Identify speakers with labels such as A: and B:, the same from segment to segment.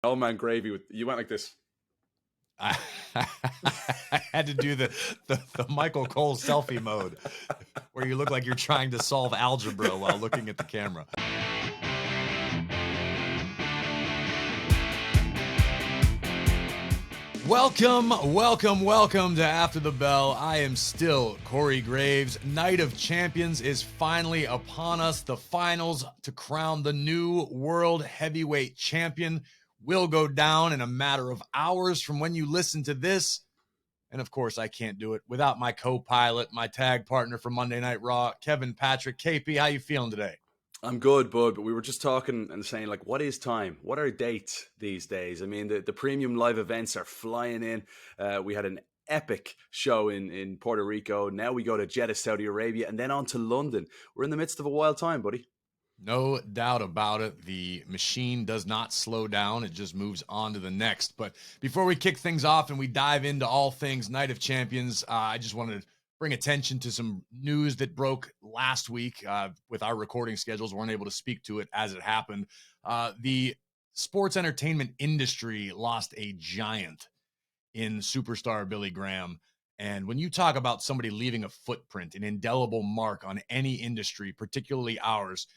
A: Old Man Gravy. You went like this.
B: I, I had to do the Michael Cole selfie mode where you look like you're trying to solve algebra while looking at the camera. Welcome to After the Bell. I am still Corey Graves. Night of Champions is finally upon us. The finals to crown the new world heavyweight champion will go down in a matter of hours from when you listen to this. And of course, I can't do it without my co-pilot, my tag partner for Monday Night Raw, Kevin Patrick. KP, how you feeling today?
A: I'm good, bud, but we were just talking and saying, like, what is time? What are dates these days? I mean, the premium live events are flying in. We had an epic show in Puerto Rico. Now we go to Jeddah, Saudi Arabia, and then on to London. We're in the midst of a wild time, buddy.
B: No doubt about it. The machine does not slow down. It just moves on to the next. But before we kick things off and we dive into all things Night of Champions, I just wanted to bring attention to some news that broke last week. With our recording schedules, we weren't able to speak to it as it happened. The sports entertainment industry lost a giant in superstar Billy Graham. And when you talk about somebody leaving a footprint, an indelible mark on any industry, particularly ours,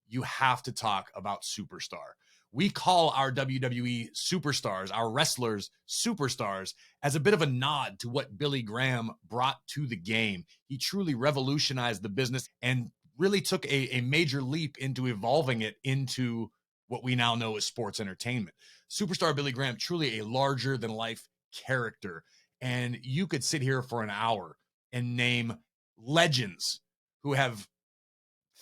B: you have to talk about Superstar. We call our WWE superstars, our wrestlers superstars, as a bit of a nod to what Billy Graham brought to the game. He truly revolutionized the business and really took a major leap into evolving it into what we now know as sports entertainment. Superstar Billy Graham, truly a larger than life character. And you could sit here for an hour and name legends who have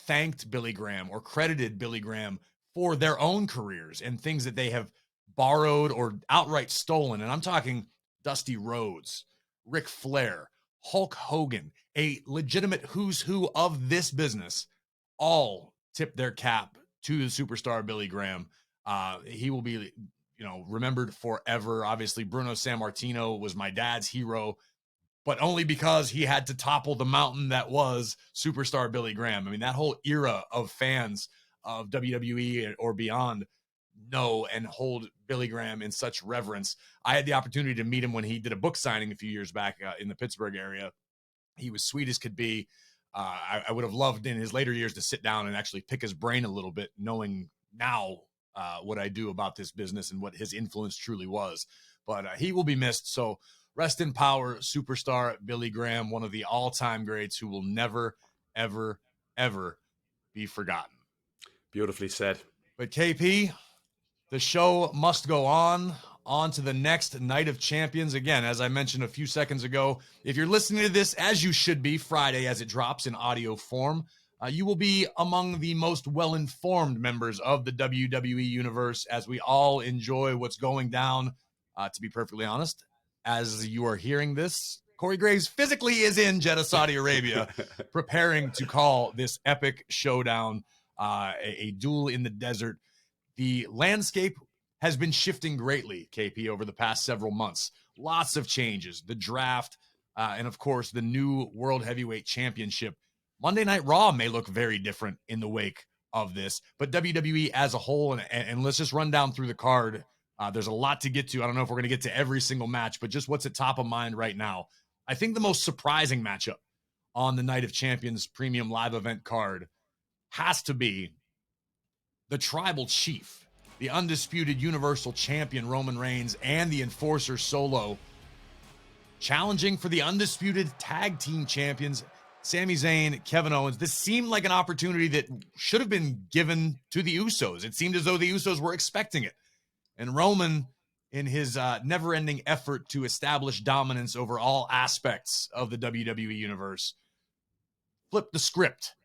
B: thanked Billy Graham or credited Billy Graham for their own careers and things that they have borrowed or outright stolen. And I'm talking Dusty Rhodes, Ric Flair, Hulk Hogan, a legitimate who's who of this business, all tip their cap to the superstar Billy Graham. He will be, remembered forever. Obviously, Bruno Sammartino was my dad's hero, but only because he had to topple the mountain that was superstar Billy Graham. I mean, that whole era of fans of WWE or beyond know and hold Billy Graham in such reverence. I had the opportunity to meet him when he did a book signing a few years back in the Pittsburgh area. He was sweet as could be. I would have loved in his later years to sit down and actually pick his brain a little bit, knowing now what I do about this business and what his influence truly was. But he will be missed. So rest in power, superstar Billy Graham, one of the all-time greats who will never, ever, ever be forgotten.
A: Beautifully said.
B: But KP, the show must go on to the next Night of Champions. Again, as I mentioned a few seconds ago, if you're listening to this, as you should be, Friday as it drops in audio form, you will be among the most well-informed members of the WWE universe as we all enjoy what's going down. To be perfectly honest, as you are hearing this, Corey Graves physically is in Jeddah, Saudi Arabia, preparing to call this epic showdown, a duel in the desert. The landscape has been shifting greatly, KP, over the past several months. Lots of changes, the draft, and of course, the new World Heavyweight Championship. Monday Night Raw may look very different in the wake of this, but WWE as a whole, and let's just run down through the card. There's a lot to get to. I don't know if we're going to get to every single match, but just what's at top of mind right now. I think the most surprising matchup on the Night of Champions premium live event card has to be the Tribal Chief, the undisputed Universal Champion Roman Reigns, and the Enforcer Solo challenging for the undisputed Tag Team Champions, Sami Zayn, Kevin Owens. This seemed like an opportunity that should have been given to the Usos. It seemed as though the Usos were expecting it. And Roman, in his never-ending effort to establish dominance over all aspects of the WWE universe, flipped the script.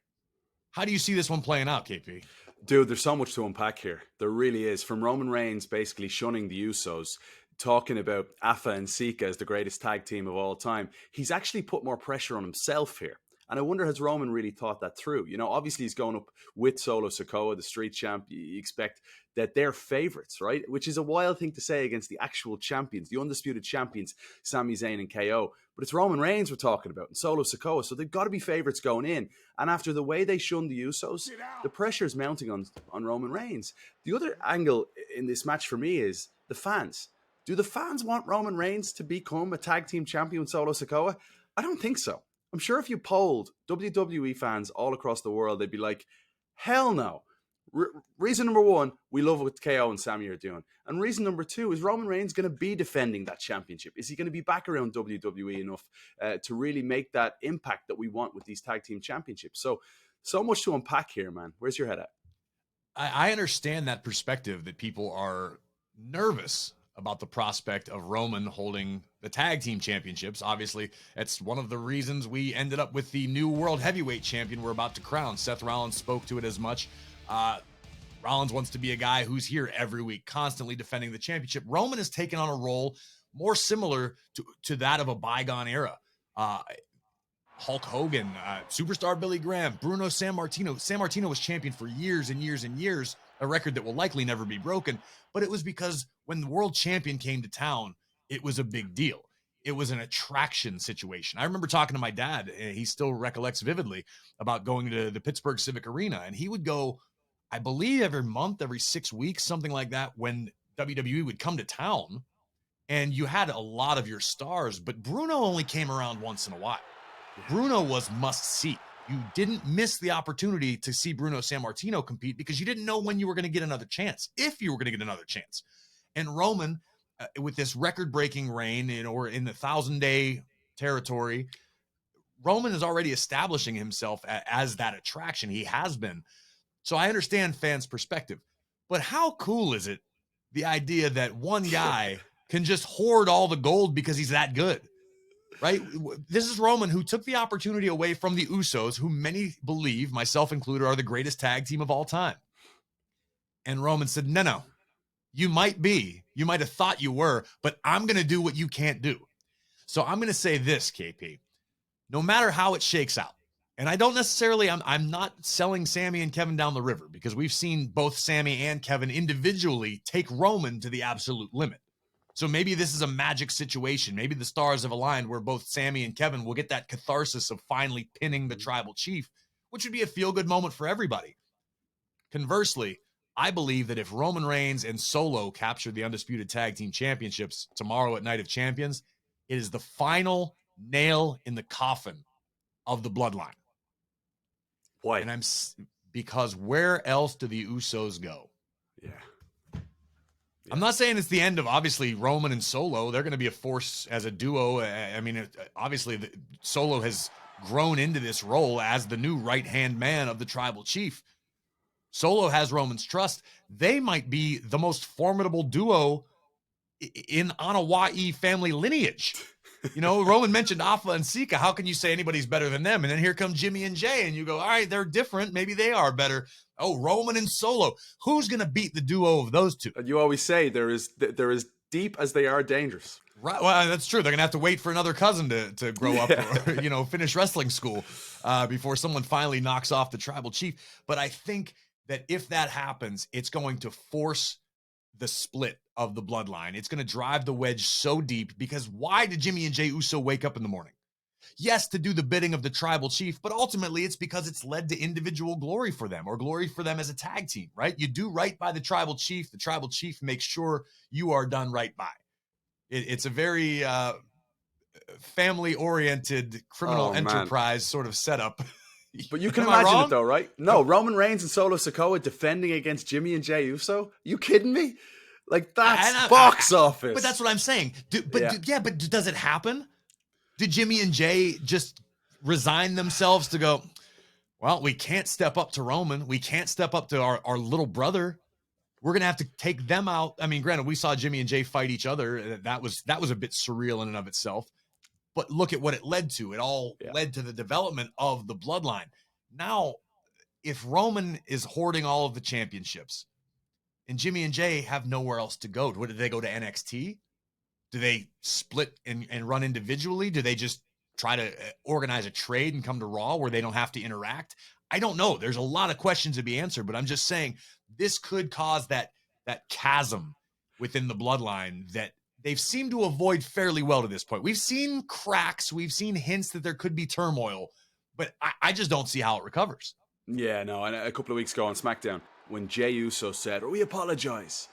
B: How do you see this one playing out, KP?
A: Dude, there's so much to unpack here. There really is. From Roman Reigns basically shunning the Usos, talking about Afa and Sika as the greatest tag team of all time, he's actually put more pressure on himself here. And I wonder, has Roman really thought that through? You know, obviously he's going up with Solo Sikoa, the street champ. You expect that they're favorites, right? Which is a wild thing to say against the actual champions, the undisputed champions, Sami Zayn and KO. But it's Roman Reigns we're talking about and Solo Sikoa. So they've got to be favorites going in. And after the way they shunned the Usos, the pressure is mounting on Roman Reigns. The other angle in this match for me is the fans. Do the fans want Roman Reigns to become a tag team champion with Solo Sikoa? I don't think so. I'm sure if you polled WWE fans all across the world, they'd be like, hell no. Reason number one, we love what KO and Sami are doing. And reason number two is Roman Reigns going to be defending that championship. Is he going to be back around WWE enough to really make that impact that we want with these tag team championships? So much to unpack here, man. Where's your head at?
B: I understand that perspective that people are nervous about the prospect of Roman holding the tag team championships. Obviously, that's one of the reasons we ended up with the new world heavyweight champion we're about to crown. Seth Rollins spoke to it as much. Rollins wants to be a guy who's here every week, constantly defending the championship. Roman has taken on a role more similar to that of a bygone era. Hulk Hogan, superstar Billy Graham, Bruno Sammartino. Sammartino was champion for years and years and years, a record that will likely never be broken. But it was because when the world champion came to town, it was a big deal. It was an attraction situation. I remember talking to my dad, he still recollects vividly, about going to the Pittsburgh Civic Arena. And he would go, I believe every month, every 6 weeks, something like that, when WWE would come to town. And you had a lot of your stars, but Bruno only came around once in a while. Bruno was must see. You didn't miss the opportunity to see Bruno Sammartino compete because you didn't know when you were going to get another chance, if you were going to get another chance. And Roman, with this record-breaking reign, or in the 1,000-day territory, Roman is already establishing himself as that attraction. He has been. So I understand fans' perspective. But how cool is it, the idea that one guy can just hoard all the gold because he's that good? Right? This is Roman, who took the opportunity away from the Usos, who many believe, myself included, are the greatest tag team of all time. And Roman said, no, you might have thought you were, but I'm going to do what you can't do. So I'm going to say this, KP, no matter how it shakes out, and I don't necessarily, I'm not selling Sami and Kevin down the river, because we've seen both Sami and Kevin individually take Roman to the absolute limit. So maybe this is a magic situation. Maybe the stars have aligned where both Sami and Kevin will get that catharsis of finally pinning the tribal chief, which would be a feel-good moment for everybody. Conversely, I believe that if Roman Reigns and Solo capture the undisputed tag team championships tomorrow at Night of Champions, it is the final nail in the coffin of the bloodline.
A: Why?
B: And because where else do the Usos go?
A: Yeah.
B: I'm not saying it's the end of, obviously, Roman and Solo. They're going to be a force as a duo. I mean, obviously, Solo has grown into this role as the new right-hand man of the tribal chief. Solo has Roman's trust. They might be the most formidable duo in Anoa'i family lineage. You know, Roman mentioned Afa and Sika. How can you say anybody's better than them? And then here come Jimmy and Jay, and you go, all right, they're different. Maybe they are better. Oh, Roman and Solo. Who's going to beat the duo of those two?
A: And you always say they're as deep as they are dangerous.
B: Right. Well, that's true. They're going to have to wait for another cousin to grow up or, finish wrestling school before someone finally knocks off the tribal chief. But I think that if that happens, it's going to force the split of the bloodline. It's going to drive the wedge so deep, because why did Jimmy and Jey Uso wake up in the morning? Yes, to do the bidding of the tribal chief, but ultimately it's because it's led to individual glory for them, or glory for them as a tag team, right? You do right by the tribal chief makes sure you are done right by. It's a very family-oriented criminal enterprise sort of setup.
A: But you can imagine it though, right? No, Roman Reigns and Solo Sikoa defending against Jimmy and Jey Uso? You kidding me? Like, that's box office.
B: But that's what I'm saying. But does it happen? Did Jimmy and Jay just resign themselves to go, well, we can't step up to Roman. We can't step up to our little brother. We're going to have to take them out. I mean, granted, we saw Jimmy and Jay fight each other. That was a bit surreal in and of itself. But look at what it led to. It all led to the development of the bloodline. Now, if Roman is hoarding all of the championships and Jimmy and Jay have nowhere else to go, do they go to NXT? Do they split and run individually? Do they just try to organize a trade and come to Raw where they don't have to interact? I don't know. There's a lot of questions to be answered, but I'm just saying this could cause that chasm within the bloodline that they've seemed to avoid fairly well to this point. We've seen cracks, we've seen hints that there could be turmoil, but I just don't see how it recovers.
A: Yeah, no, and a couple of weeks ago on SmackDown, when Jey Uso said, "We apologize,"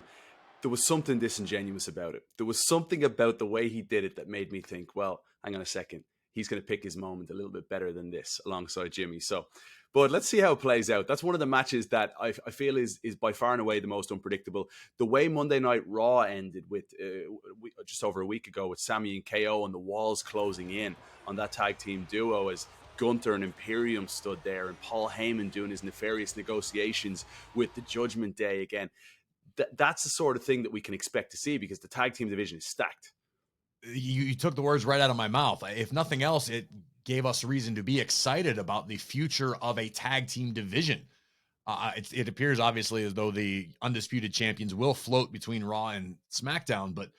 A: there was something disingenuous about it. There was something about the way he did it that made me think, well, hang on a second. He's going to pick his moment a little bit better than this alongside Jimmy. So, but let's see how it plays out. That's one of the matches that I feel is by far and away the most unpredictable. The way Monday Night Raw ended with just over a week ago with Sami and KO and the walls closing in on that tag team duo as Gunther and Imperium stood there and Paul Heyman doing his nefarious negotiations with the Judgment Day again. That's the sort of thing that we can expect to see because the tag team division is stacked.
B: You took the words right out of my mouth. If nothing else, it gave us reason to be excited about the future of a tag team division. It appears obviously as though the undisputed champions will float between Raw and SmackDown, but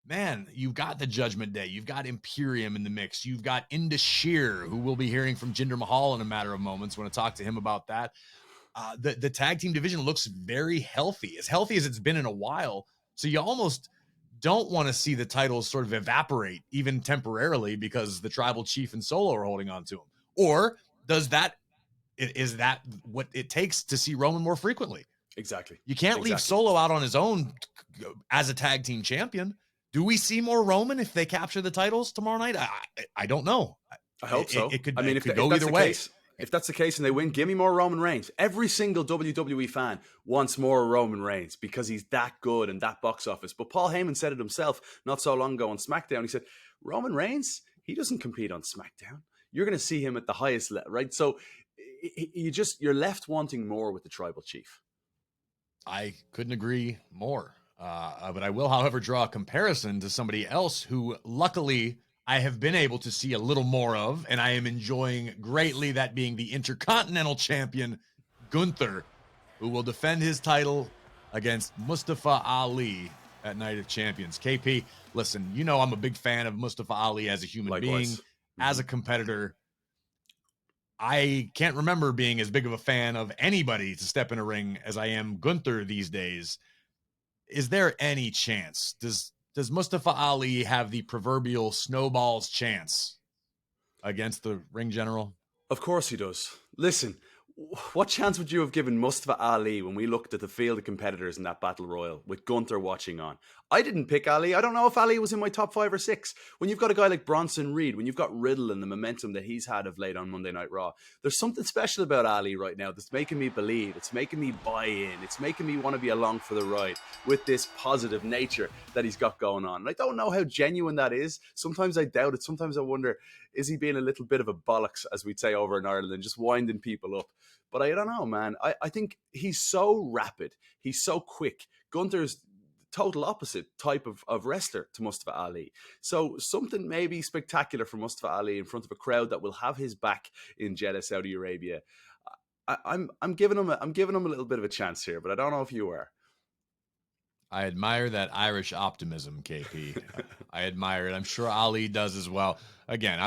B: man, you've got the Judgment Day, you've got Imperium in the mix, you've got Indus Sher, who we'll be hearing from Jinder Mahal in a matter of moments. Want to talk to him about that. The tag team division looks very healthy as it's been in a while. So you almost don't want to see the titles sort of evaporate even temporarily because the Tribal Chief and Solo are holding on to them. Or is that what it takes to see Roman more frequently?
A: Exactly.
B: You can't leave Solo out on his own as a tag team champion. Do we see more Roman if they capture the titles tomorrow night? I don't know.
A: I hope so.
B: It could,
A: I mean,
B: it could go either way.
A: If that's the case and they win, give me more Roman Reigns. Every single WWE fan wants more Roman Reigns because he's that good and that box office. But Paul Heyman said it himself not so long ago on SmackDown. He said, Roman Reigns, he doesn't compete on SmackDown. You're going to see him at the highest level, right? So you're left wanting more with the Tribal Chief.
B: I couldn't agree more. But I will, however, draw a comparison to somebody else who luckily I have been able to see a little more of, and I am enjoying greatly, that being the Intercontinental Champion, Gunther, who will defend his title against Mustafa Ali at Night of Champions. KP, listen, you know I'm a big fan of Mustafa Ali as a human being, as a competitor. I can't remember being as big of a fan of anybody to step in a ring as I am Gunther these days. Is there any chance? Does Mustafa Ali have the proverbial snowball's chance against the ring general?
A: Of course he does. Listen, what chance would you have given Mustafa Ali when we looked at the field of competitors in that battle royal with Gunther watching on? I didn't pick Ali. I don't know if Ali was in my top 5 or 6. When you've got a guy like Bronson Reed, when you've got Riddle and the momentum that he's had of late on Monday Night Raw, there's something special about Ali right now that's making me believe. It's making me buy in. It's making me want to be along for the ride with this positive nature that he's got going on. And I don't know how genuine that is. Sometimes I doubt it. Sometimes I wonder, is he being a little bit of a bollocks, as we'd say over in Ireland, and just winding people up? But I don't know, man. I think he's so rapid. He's so quick. Gunther's total opposite type of wrestler to Mustafa Ali. So something maybe spectacular for Mustafa Ali in front of a crowd that will have his back in Jeddah, Saudi Arabia. I'm giving him a little bit of a chance here, but I don't know if you are.
B: I admire that Irish optimism, KP. I admire it. I'm sure Ali does as well. Again,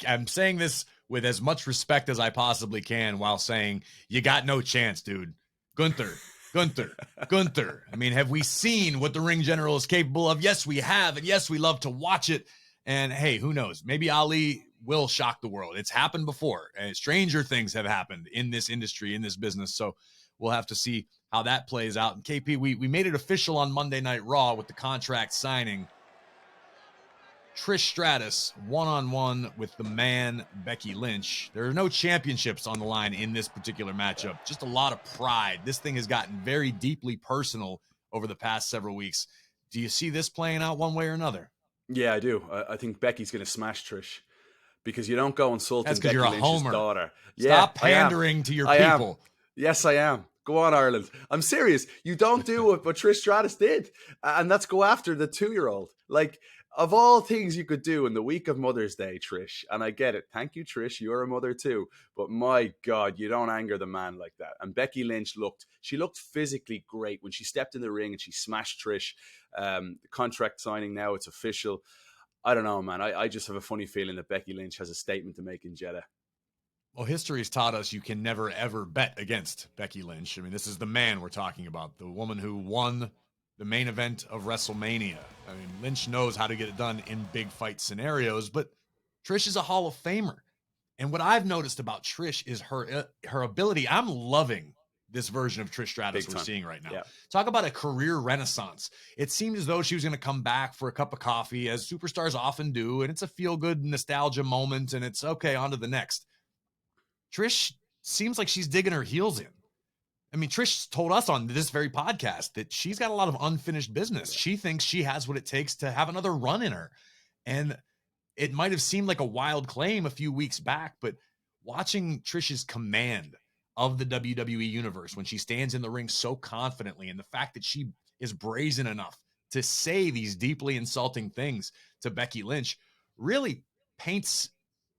B: I'm saying this with as much respect as I possibly can while saying, you got no chance, dude. Gunther. I mean, have we seen what the ring general is capable of? Yes, we have. And yes, we love to watch it. And hey, who knows? Maybe Ali will shock the world. It's happened before. And stranger things have happened in this industry, in this business. So we'll have to see how that plays out. And KP, we made it official on Monday Night Raw with the contract signing. Trish Stratus one-on-one with the man Becky Lynch. There are no championships on the line in this particular matchup. Just a lot of pride. This thing has gotten very deeply personal over the past several weeks. Do you see this playing out one way or another?
A: Yeah, I do. I think Becky's going to smash Trish because you don't go insulting Becky
B: you're a
A: Lynch's
B: homer.
A: daughter.
B: Stop pandering to your people.
A: Yes, I am. Go on, Ireland. I'm serious. You don't do what Trish Stratus did, and that's go after the 2-year-old. Like, of all things you could do in the week of Mother's Day, Trish, and I get it. Thank you, Trish. You're a mother too. But my God, you don't anger the man like that. And Becky Lynch looked physically great when she stepped in the ring and she smashed Trish. The contract signing now, it's official. I don't know, man. I just have a funny feeling that Becky Lynch has a statement to make in Jeddah.
B: Well, history has taught us you can never, ever bet against Becky Lynch. I mean, this is the man we're talking about, the woman who won the main event of WrestleMania. I mean, Lynch knows how to get it done in big fight scenarios, but Trish is a Hall of Famer. And what I've noticed about Trish is her ability. I'm loving this version of Trish Stratus we're seeing right now.
A: Yeah.
B: Talk about a career renaissance. It seemed as though she was going to come back for a cup of coffee, as superstars often do, and it's a feel-good nostalgia moment, and it's okay, on to the next. Trish seems like she's digging her heels in. I mean, Trish told us on this very podcast that she's got a lot of unfinished business. She thinks she has what it takes to have another run in her. And it might have seemed like a wild claim a few weeks back, but watching Trish's command of the WWE universe when she stands in the ring so confidently, and the fact that she is brazen enough to say these deeply insulting things to Becky Lynch really paints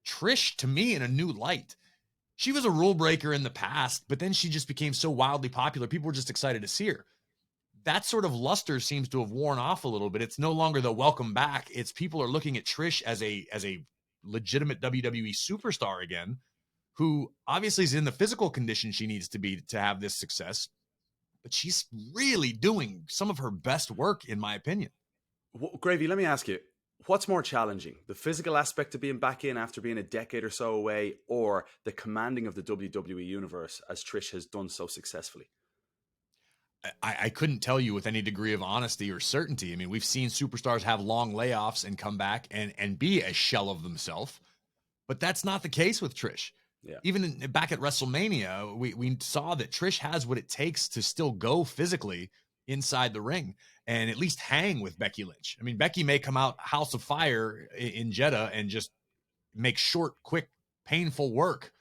B: Trish to me in a new light. She was a rule breaker in the past, but then she just became so wildly popular. People were just excited to see her. That sort of luster seems to have worn off a little bit. It's no longer the welcome back. It's people are looking at Trish as a legitimate WWE superstar again, who obviously is in the physical condition she needs to be to have this success. But she's really doing some of her best work, in my opinion.
A: Gravy, let me ask you, what's more challenging, the physical aspect of being back in after being a decade or so away, or the commanding of the WWE universe as Trish has done so successfully?
B: I couldn't tell you with any degree of honesty or certainty. I mean, we've seen superstars have long layoffs and come back and be a shell of themselves, but that's not the case with Trish.
A: Yeah.
B: Even back at WrestleMania, we saw that Trish has what it takes to still go physically inside the ring and at least hang with Becky Lynch. I mean, Becky may come out House of Fire in Jeddah and just make short, quick, painful work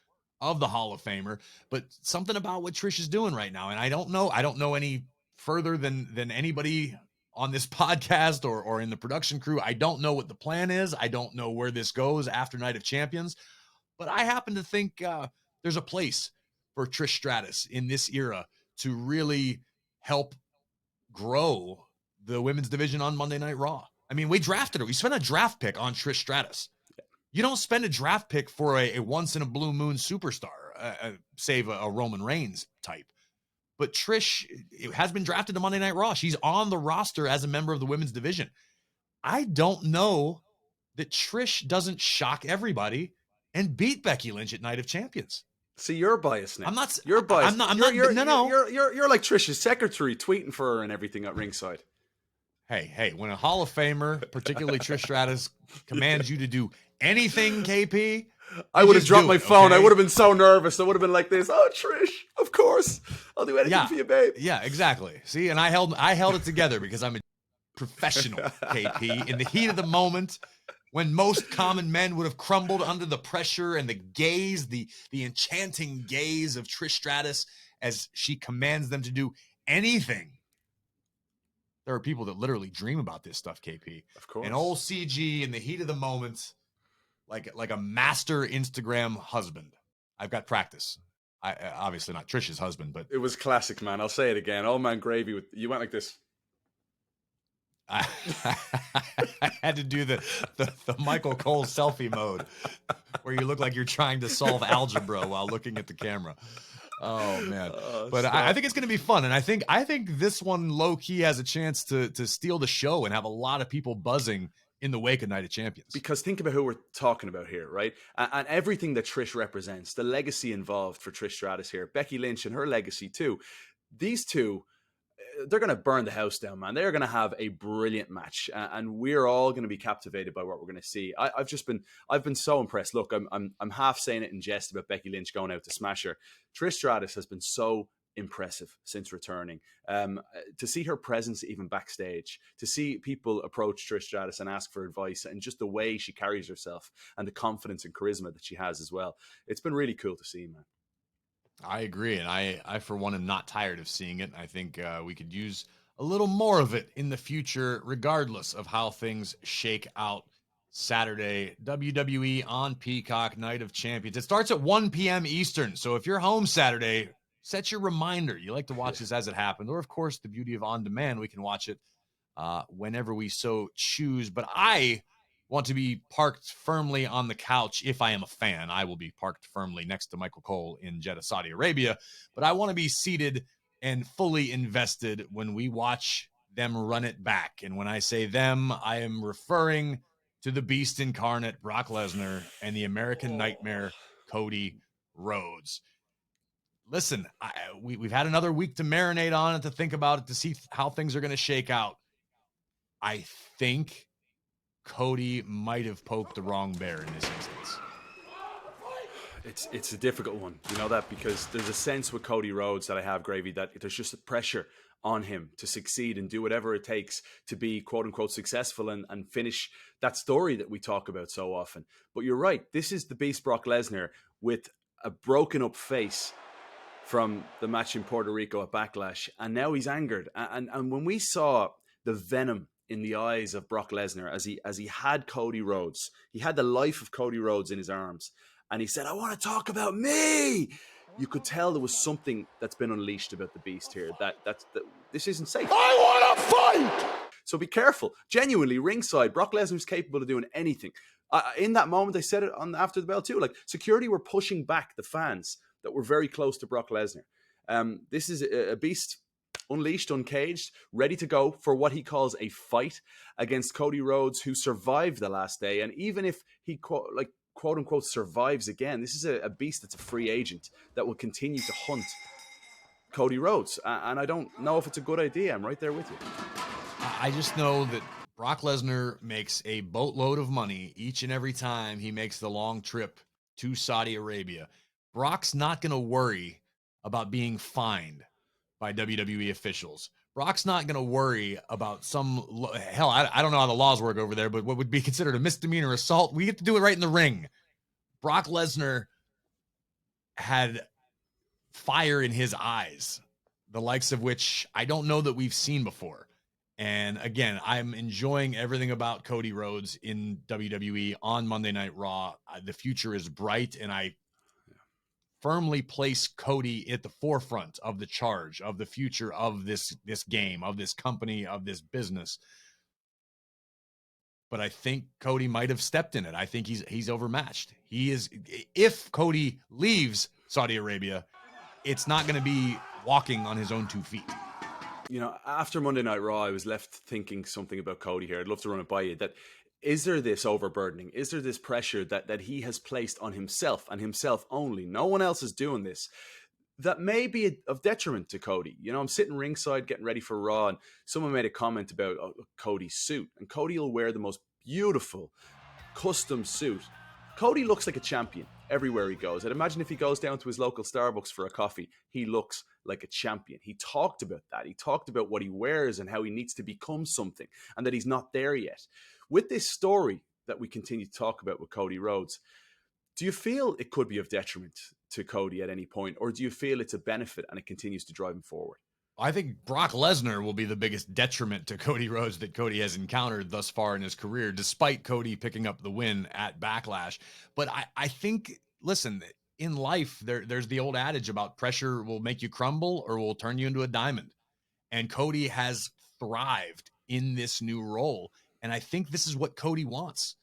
B: of the Hall of Famer, but something about what Trish is doing right now. And I don't know any further than anybody on this podcast or in the production crew. I don't know what the plan is. I don't know where this goes after Night of Champions, but I happen to think there's a place for Trish Stratus in this era to really help grow the women's division on Monday Night Raw. I mean, we drafted her. We spent a draft pick on Trish Stratus. You don't spend a draft pick for a once in a blue moon superstar, save a Roman Reigns type. But Trish has been drafted to Monday Night Raw. She's on the roster as a member of the women's division. I don't know that Trish doesn't shock everybody and beat Becky Lynch at Night of Champions.
A: See, you're biased now.
B: I'm not.
A: You're biased.
B: I'm not.
A: You're like Trish's secretary, tweeting for her and everything at ringside.
B: Hey, when a Hall of Famer, particularly Trish Stratus, commands you to do anything, KP,
A: I would have dropped my phone. Okay? I would have been so nervous. I would have been like this. Oh, Trish, of course. I'll do anything for you, babe.
B: Yeah, exactly. See, and I held it together because I'm a professional, KP. In the heat of the moment, when most common men would have crumbled under the pressure and the gaze, the enchanting gaze of Trish Stratus as she commands them to do anything. There are people that literally dream about this stuff, KP.
A: Of course.
B: And old CG in the heat of the moment, like a master Instagram husband. I've got practice. I obviously not Trish's husband, but
A: it was classic, man. I'll say it again. Old man Gravy, you went like this.
B: I had to do the Michael Cole selfie mode where you look like you're trying to solve algebra while looking at the camera. Oh man. But I think it's going to be fun. And I think this one low key has a chance to steal the show and have a lot of people buzzing in the wake of Night of Champions.
A: Because think about who we're talking about here, right? And everything that Trish represents, the legacy involved for Trish Stratus here, Becky Lynch and her legacy too. These two, they're going to burn the house down, man. They're going to have a brilliant match, and we're all going to be captivated by what we're going to see. I've been so impressed. Look, I'm half saying it in jest about Becky Lynch going out to smash her. Trish Stratus has been so impressive since returning. To see her presence even backstage, to see people approach Trish Stratus and ask for advice, and just the way she carries herself and the confidence and charisma that she has as well. It's been really cool to see, man.
B: I agree, and I for one am not tired of seeing it. I think we could use a little more of it in the future, regardless of how things shake out. Saturday, WWE on Peacock, Night of Champions. It starts at 1 p.m. Eastern, so if you're home Saturday, set your reminder. You like to watch this as it happens, or of course, the beauty of on demand, we can watch it whenever we so choose. But I want to be parked firmly on the couch. If I am a fan, I will be parked firmly next to Michael Cole in Jeddah, Saudi Arabia. But I want to be seated and fully invested when we watch them run it back. And when I say them, I am referring to the beast incarnate, Brock Lesnar, and the American Nightmare, Cody Rhodes. Listen, we've had another week to marinate on it, to think about it, to see how things are going to shake out. I think Cody might have poked the wrong bear in this instance.
A: It's a difficult one, you know that, because there's a sense with Cody Rhodes that I have, Gravy, that there's just a pressure on him to succeed and do whatever it takes to be quote unquote successful and finish that story that we talk about so often. But you're right, this is the beast Brock Lesnar with a broken up face from the match in Puerto Rico at Backlash, and now he's angered. And when we saw the venom in the eyes of Brock Lesnar as he had Cody Rhodes, he had the life of Cody Rhodes in his arms, and he said, "I want to talk about me." You could tell there was something that's been unleashed about the beast here. That this isn't safe.
C: I want to fight.
A: So be careful. Genuinely, ringside, Brock Lesnar is capable of doing anything. In that moment, they said it on after the bell too. Like, security were pushing back the fans that were very close to Brock Lesnar. This is a beast, unleashed, uncaged, ready to go for what he calls a fight against Cody Rhodes, who survived the last day. And even if he quote unquote survives again, this is a beast that's a free agent that will continue to hunt Cody Rhodes. And I don't know if it's a good idea. I'm right there with you.
B: I just know that Brock Lesnar makes a boatload of money each and every time he makes the long trip to Saudi Arabia. Brock's not going to worry about being fined by WWE officials. Brock's not going to worry about hell, I don't know how the laws work over there, but what would be considered a misdemeanor assault, we get to do it right in the ring. Brock Lesnar had fire in his eyes, the likes of which I don't know that we've seen before. And again, I'm enjoying everything about Cody Rhodes in WWE on Monday Night Raw. The future is bright, and I firmly place Cody at the forefront of the charge, of the future of this game, of this company, of this business. But I think Cody might have stepped in it. I think he's overmatched. He is. If Cody leaves Saudi Arabia, it's not going to be walking on his own 2 feet.
A: You know, after Monday Night Raw, I was left thinking something about Cody here. I'd love to run it by you. That is there this overburdening? Is there this pressure that he has placed on himself and himself only? No one else is doing this. That may be of detriment to Cody. You know, I'm sitting ringside getting ready for Raw, and someone made a comment about Cody's suit. And Cody will wear the most beautiful custom suit. Cody looks like a champion everywhere he goes. I'd imagine if he goes down to his local Starbucks for a coffee, he looks like a champion. He talked about that. He talked about what he wears and how he needs to become something, and that he's not there yet. With this story that we continue to talk about with Cody Rhodes, do you feel it could be of detriment to Cody at any point, or do you feel it's a benefit and it continues to drive him forward?
B: I think Brock Lesnar will be the biggest detriment to Cody Rhodes that Cody has encountered thus far in his career, despite Cody picking up the win at Backlash. But I think, listen, in life, there's the old adage about pressure will make you crumble or will turn you into a diamond. And Cody has thrived in this new role. And I think this is what Cody wants.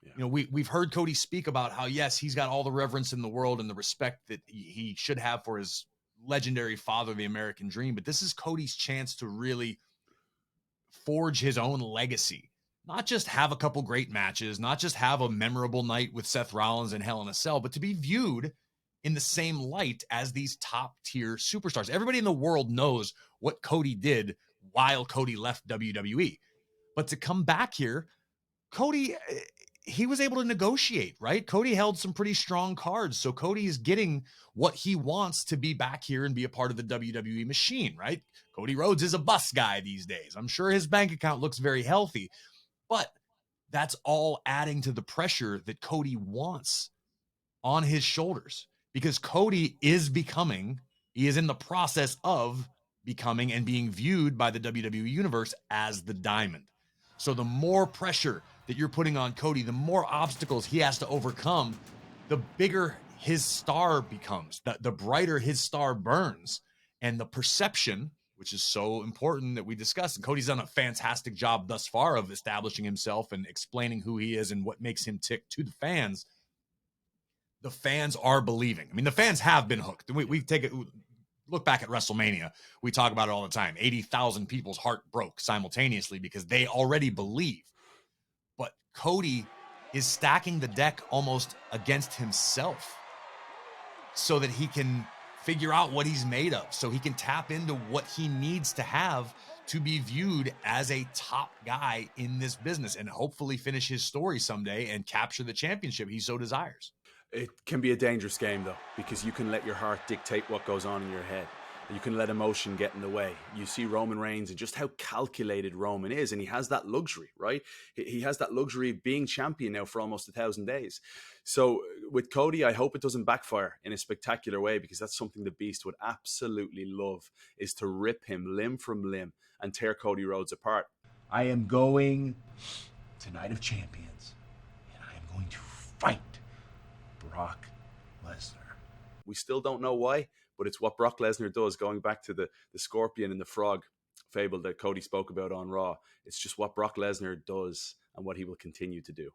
B: Yeah. You know, we've heard Cody speak about how, yes, he's got all the reverence in the world and the respect that he should have for his legendary father, the American Dream. But this is Cody's chance to really forge his own legacy. Not just have a couple great matches, not just have a memorable night with Seth Rollins and Hell in a Cell, but to be viewed in the same light as these top tier superstars. Everybody in the world knows what Cody did while Cody left WWE. But to come back here, Cody, he was able to negotiate, right? Cody held some pretty strong cards. So Cody is getting what he wants to be back here and be a part of the WWE machine, right? Cody Rhodes is a bus guy these days. I'm sure his bank account looks very healthy, but that's all adding to the pressure that Cody wants on his shoulders, because Cody is in the process of becoming and being viewed by the WWE universe as the diamond. So the more pressure that you're putting on Cody, the more obstacles he has to overcome, the bigger his star becomes, the brighter his star burns. And the perception, which is so important that we discuss. And Cody's done a fantastic job thus far of establishing himself and explaining who he is and what makes him tick to the fans. The fans are believing. I mean, the fans have been hooked. We take it. Look back at WrestleMania. We talk about it all the time. 80,000 people's heart broke simultaneously because they already believe. But Cody is stacking the deck almost against himself so that he can figure out what he's made of, so he can tap into what he needs to have to be viewed as a top guy in this business and hopefully finish his story someday and capture the championship he so desires.
A: It can be a dangerous game, though, because you can let your heart dictate what goes on in your head. You can let emotion get in the way. You see Roman Reigns and just how calculated Roman is, and he has that luxury, right? He has that luxury of being champion now for almost 1,000 days. So with Cody, I hope it doesn't backfire in a spectacular way, because that's something the Beast would absolutely love, is to rip him limb from limb and tear Cody Rhodes apart.
C: I am going to Night of Champions, and I am going to fight Brock Lesnar.
A: We still don't know why, but it's what Brock Lesnar does, going back to the scorpion and the frog fable that Cody spoke about on Raw. It's just what Brock Lesnar does and what he will continue to do.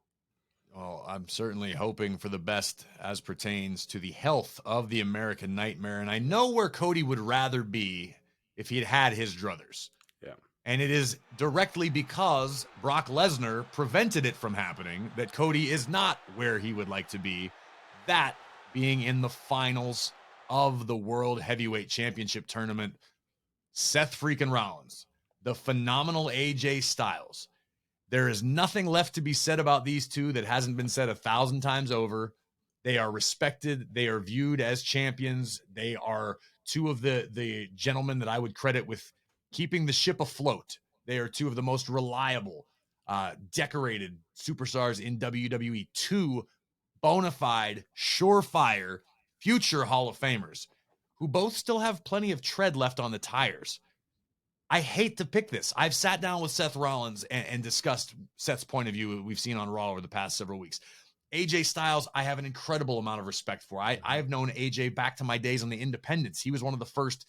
B: Well, I'm certainly hoping for the best as pertains to the health of the American Nightmare. And I know where Cody would rather be if he had his druthers.
A: Yeah.
B: And it is directly because Brock Lesnar prevented it from happening that Cody is not where he would like to be. That being in the finals of the World Heavyweight Championship tournament. Seth freaking Rollins, the phenomenal AJ Styles. There is nothing left to be said about these two that hasn't been said 1,000 times over. They are respected. They are viewed as champions. They are two of the gentlemen that I would credit with keeping the ship afloat. They are two of the most reliable, decorated superstars in WWE. Two bona fide, surefire, future Hall of Famers who both still have plenty of tread left on the tires. I hate to pick this. I've sat down with Seth Rollins and discussed Seth's point of view we've seen on Raw over the past several weeks. AJ Styles, I have an incredible amount of respect for. I've known AJ back to my days on the independents. He was one of the first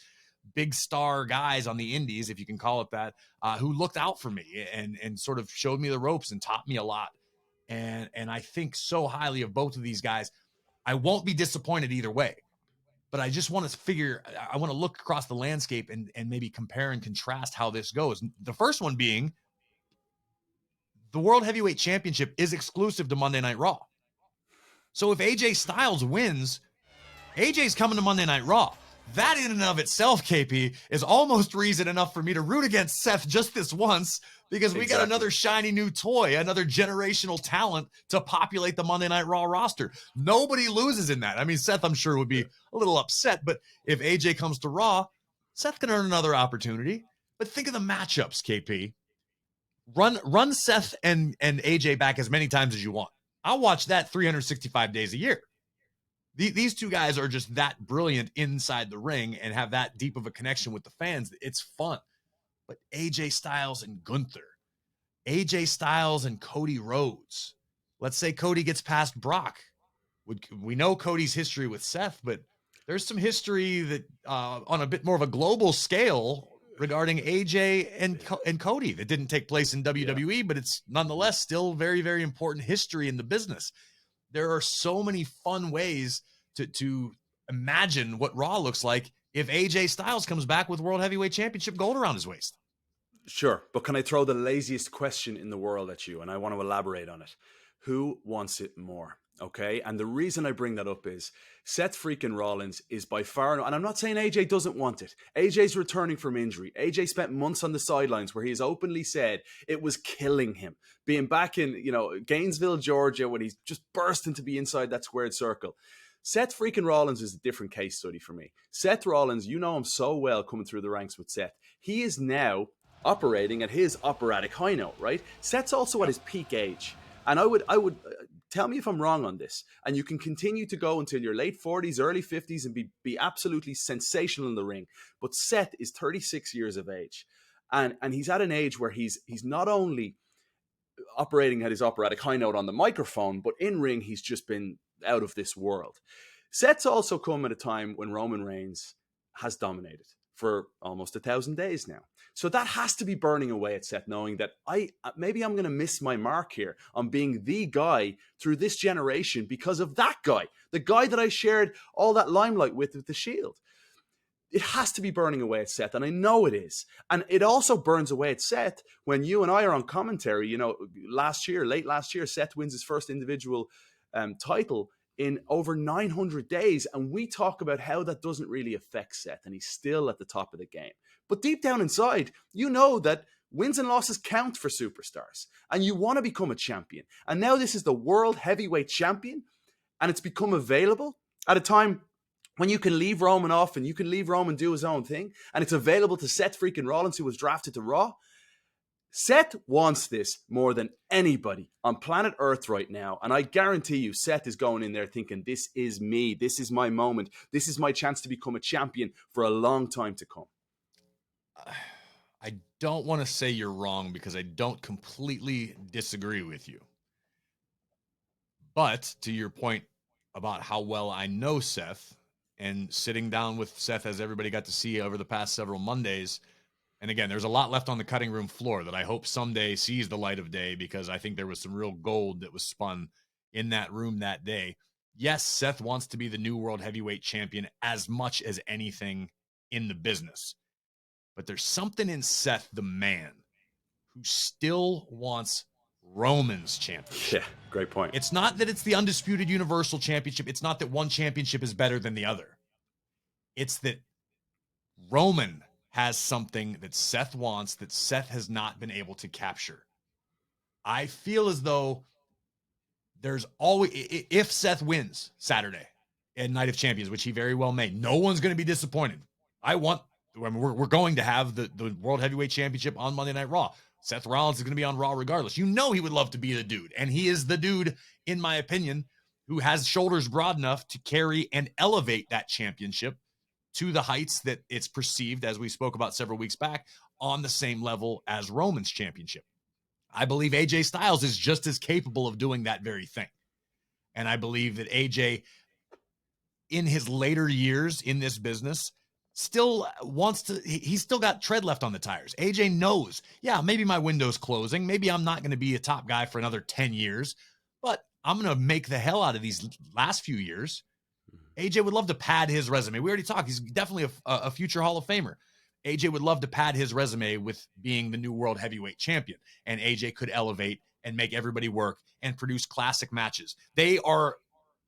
B: big star guys on the indies, if you can call it that, who looked out for me and sort of showed me the ropes and taught me a lot. And I think so highly of both of these guys. I won't be disappointed either way, but I just want to I want to look across the landscape and maybe compare and contrast how this goes. The first one being the World Heavyweight Championship is exclusive to Monday Night Raw. So if AJ Styles wins, AJ's coming to Monday Night Raw. That in and of itself, KP, is almost reason enough for me to root against Seth just this once, because we got another shiny new toy, another generational talent to populate the Monday Night Raw roster. Nobody loses in that. I mean, Seth, I'm sure, would be a little upset, but if AJ comes to Raw, Seth can earn another opportunity. But think of the matchups, KP. Run Seth and AJ back as many times as you want. I'll watch that 365 days a year. These two guys are just that brilliant inside the ring and have that deep of a connection with the fans. It's fun. But AJ Styles and Gunther, AJ Styles and Cody Rhodes. Let's say Cody gets past Brock. We know Cody's history with Seth, but there's some history that on a bit more of a global scale regarding AJ and Cody that didn't take place in WWE, but it's nonetheless still very, very important history in the business. There are so many fun ways to imagine what Raw looks like if AJ Styles comes back with World Heavyweight Championship gold around his waist.
A: Sure, but can I throw the laziest question in the world at you? And I want to elaborate on it. Who wants it more? Okay, and the reason I bring that up is Seth freaking Rollins is by far, and I'm not saying AJ doesn't want it. AJ's returning from injury. AJ spent months on the sidelines where he has openly said it was killing him. Being back in, Gainesville, Georgia, when he's just bursting to be inside that squared circle. Seth freaking Rollins is a different case study for me. Seth Rollins, you know him so well coming through the ranks with Seth. He is now operating at his operatic high note, right? Seth's also at his peak age. And I would tell me if I'm wrong on this. And you can continue to go until your late 40s, early 50s and be absolutely sensational in the ring. But Seth is 36 years of age. And he's at an age where he's not only operating at his operatic high note on the microphone, but in ring, he's just been out of this world. Seth's also come at a time when Roman Reigns has dominated for almost 1,000 days now. So that has to be burning away at Seth, knowing that maybe I'm going to miss my mark here on being the guy through this generation because of that guy, the guy that I shared all that limelight with the Shield. It has to be burning away at Seth, and I know it is. And it also burns away at Seth when you and I are on commentary. You know, late last year, Seth wins his first individual title in over 900 days, and we talk about how that doesn't really affect Seth, and he's still at the top of the game. But deep down inside, you know that wins and losses count for superstars, and you want to become a champion. And now this is the World Heavyweight Champion, and it's become available at a time when you can leave Roman off and you can leave Roman do his own thing, and it's available to Seth freaking Rollins, who was drafted to Raw. Seth wants this more than anybody on planet Earth right now. And I guarantee you, Seth is going in there thinking, this is me. This is my moment. This is my chance to become a champion for a long time to come.
B: I don't want to say you're wrong because I don't completely disagree with you. But to your point about how well I know Seth, and sitting down with Seth, as everybody got to see over the past several Mondays, and again, there's a lot left on the cutting room floor that I hope someday sees the light of day, because I think there was some real gold that was spun in that room that day. Yes, Seth wants to be the new World Heavyweight Champion as much as anything in the business. But there's something in Seth, the man, who still wants Roman's championship.
A: Yeah, great point.
B: It's not that it's the undisputed Universal Championship. It's not that one championship is better than the other. It's that Roman has something that Seth wants that Seth has not been able to capture. I feel as though there's always, if Seth wins Saturday at Night of Champions, which he very well may, no one's going to be disappointed. We're going to have the World Heavyweight Championship on Monday Night Raw. Seth Rollins is going to be on Raw regardless. You know he would love to be the dude, and he is the dude, in my opinion, who has shoulders broad enough to carry and elevate that championship to the heights that it's perceived, as we spoke about several weeks back, on the same level as Roman's championship. I believe AJ Styles is just as capable of doing that very thing. And I believe that AJ, in his later years in this business, still wants to, he's still got tread left on the tires. AJ knows, yeah, maybe my window's closing. Maybe I'm not going to be a top guy for another 10 years, but I'm going to make the hell out of these last few years. AJ would love to pad his resume. We already talked. He's definitely a future Hall of Famer. AJ would love to pad his resume with being the new World Heavyweight Champion. And AJ could elevate and make everybody work and produce classic matches. They are,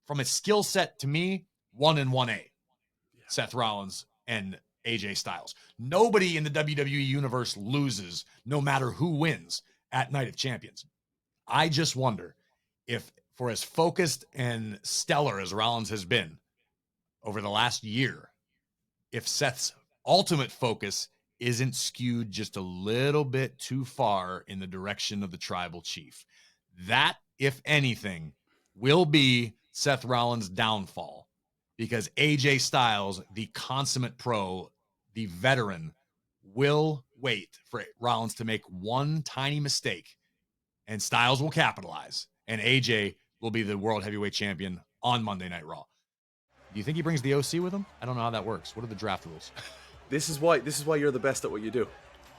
B: from a skill set to me, 1 and 1A. Yeah. Seth Rollins and AJ Styles. Nobody in the WWE universe loses, no matter who wins at Night of Champions. I just wonder if, for as focused and stellar as Rollins has been over the last year, if Seth's ultimate focus isn't skewed just a little bit too far in the direction of the tribal chief. That, if anything, will be Seth Rollins' downfall, because AJ Styles, the consummate pro, the veteran, will wait for Rollins to make one tiny mistake, and Styles will capitalize, and AJ will be the World Heavyweight Champion on Monday Night Raw. Do you think he brings the OC with him? I don't know how that works. What are the draft rules? This is
A: why you're the best at what you do.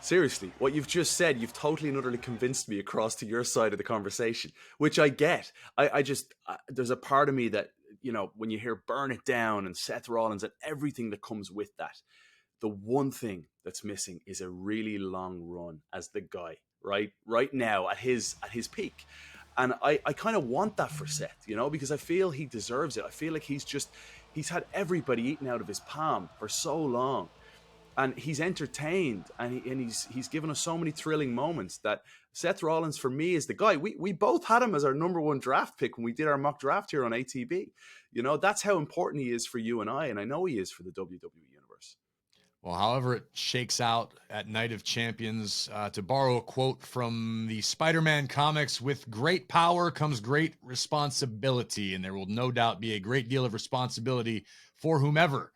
A: Seriously, what you've just said, you've totally and utterly convinced me across to your side of the conversation, which I get. I just, there's a part of me that, you know, when you hear Burn It Down and Seth Rollins and everything that comes with that, the one thing that's missing is a really long run as the guy, right now at his peak. And I kind of want that for Seth, you know, because I feel he deserves it. I feel like he's had everybody eaten out of his palm for so long. And he's entertained, and he's given us so many thrilling moments that Seth Rollins, for me, is the guy. We both had him as our number one draft pick when we did our mock draft here on ATB. You know, that's how important he is for you and I know he is for the WWE Universe.
B: Well, however it shakes out at Night of Champions, to borrow a quote from the Spider-Man comics, with great power comes great responsibility, and there will no doubt be a great deal of responsibility for whomever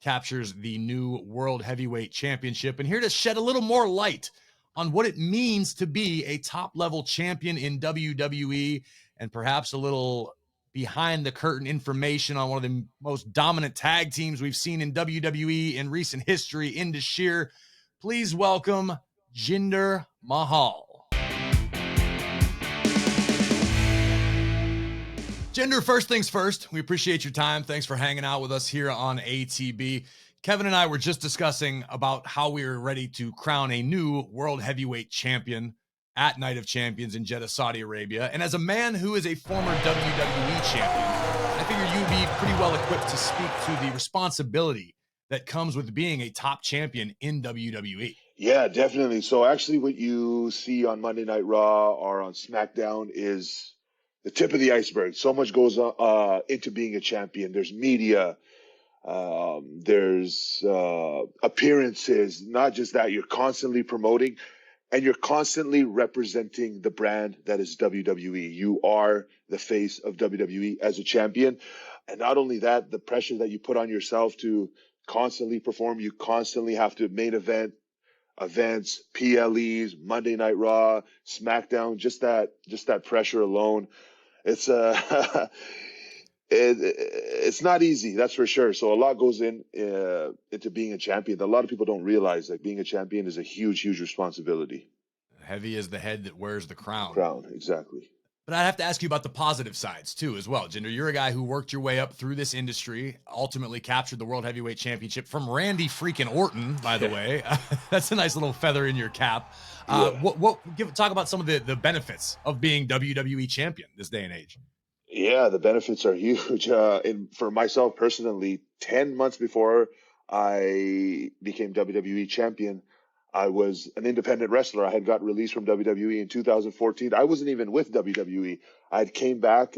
B: captures the new World Heavyweight Championship. And here to shed a little more light on what it means to be a top-level champion in WWE, and perhaps a little behind the curtain information on one of the most dominant tag teams we've seen in WWE in recent history into Sheer. Please welcome Jinder Mahal. Jinder, first things first, we appreciate your time. Thanks for hanging out with us here on ATB. Kevin and I were just discussing about how we are ready to crown a new World Heavyweight Champion at Night of Champions in Jeddah, Saudi Arabia. And as a man who is a former WWE champion, I figure you'd be pretty well equipped to speak to the responsibility that comes with being a top champion in WWE.
D: Yeah, definitely. So actually what you see on Monday Night Raw or on SmackDown is the tip of the iceberg. So much goes into being a champion. There's media, there's appearances, not just that, you're constantly promoting. And you're constantly representing the brand that is WWE. You are the face of WWE as a champion. And not only that, the pressure that you put on yourself to constantly perform, you constantly have to main events, PLEs, Monday Night Raw, SmackDown, just that pressure alone. It's it's not easy, that's for sure. So a lot goes into being a champion. A lot of people don't realize that being a champion is a huge, huge responsibility.
B: Heavy is the head that wears the crown.
D: Crown, exactly.
B: But I have to ask you about the positive sides too, as well. Jinder, you're a guy who worked your way up through this industry, ultimately captured the World Heavyweight Championship from Randy freaking Orton, by the way. That's a nice little feather in your cap. Talk about some of the benefits of being WWE champion this day and age.
D: Yeah, the benefits are huge. For myself personally, 10 months before I became WWE champion, I was an independent wrestler. I had got released from WWE in 2014. I wasn't even with WWE. I had came back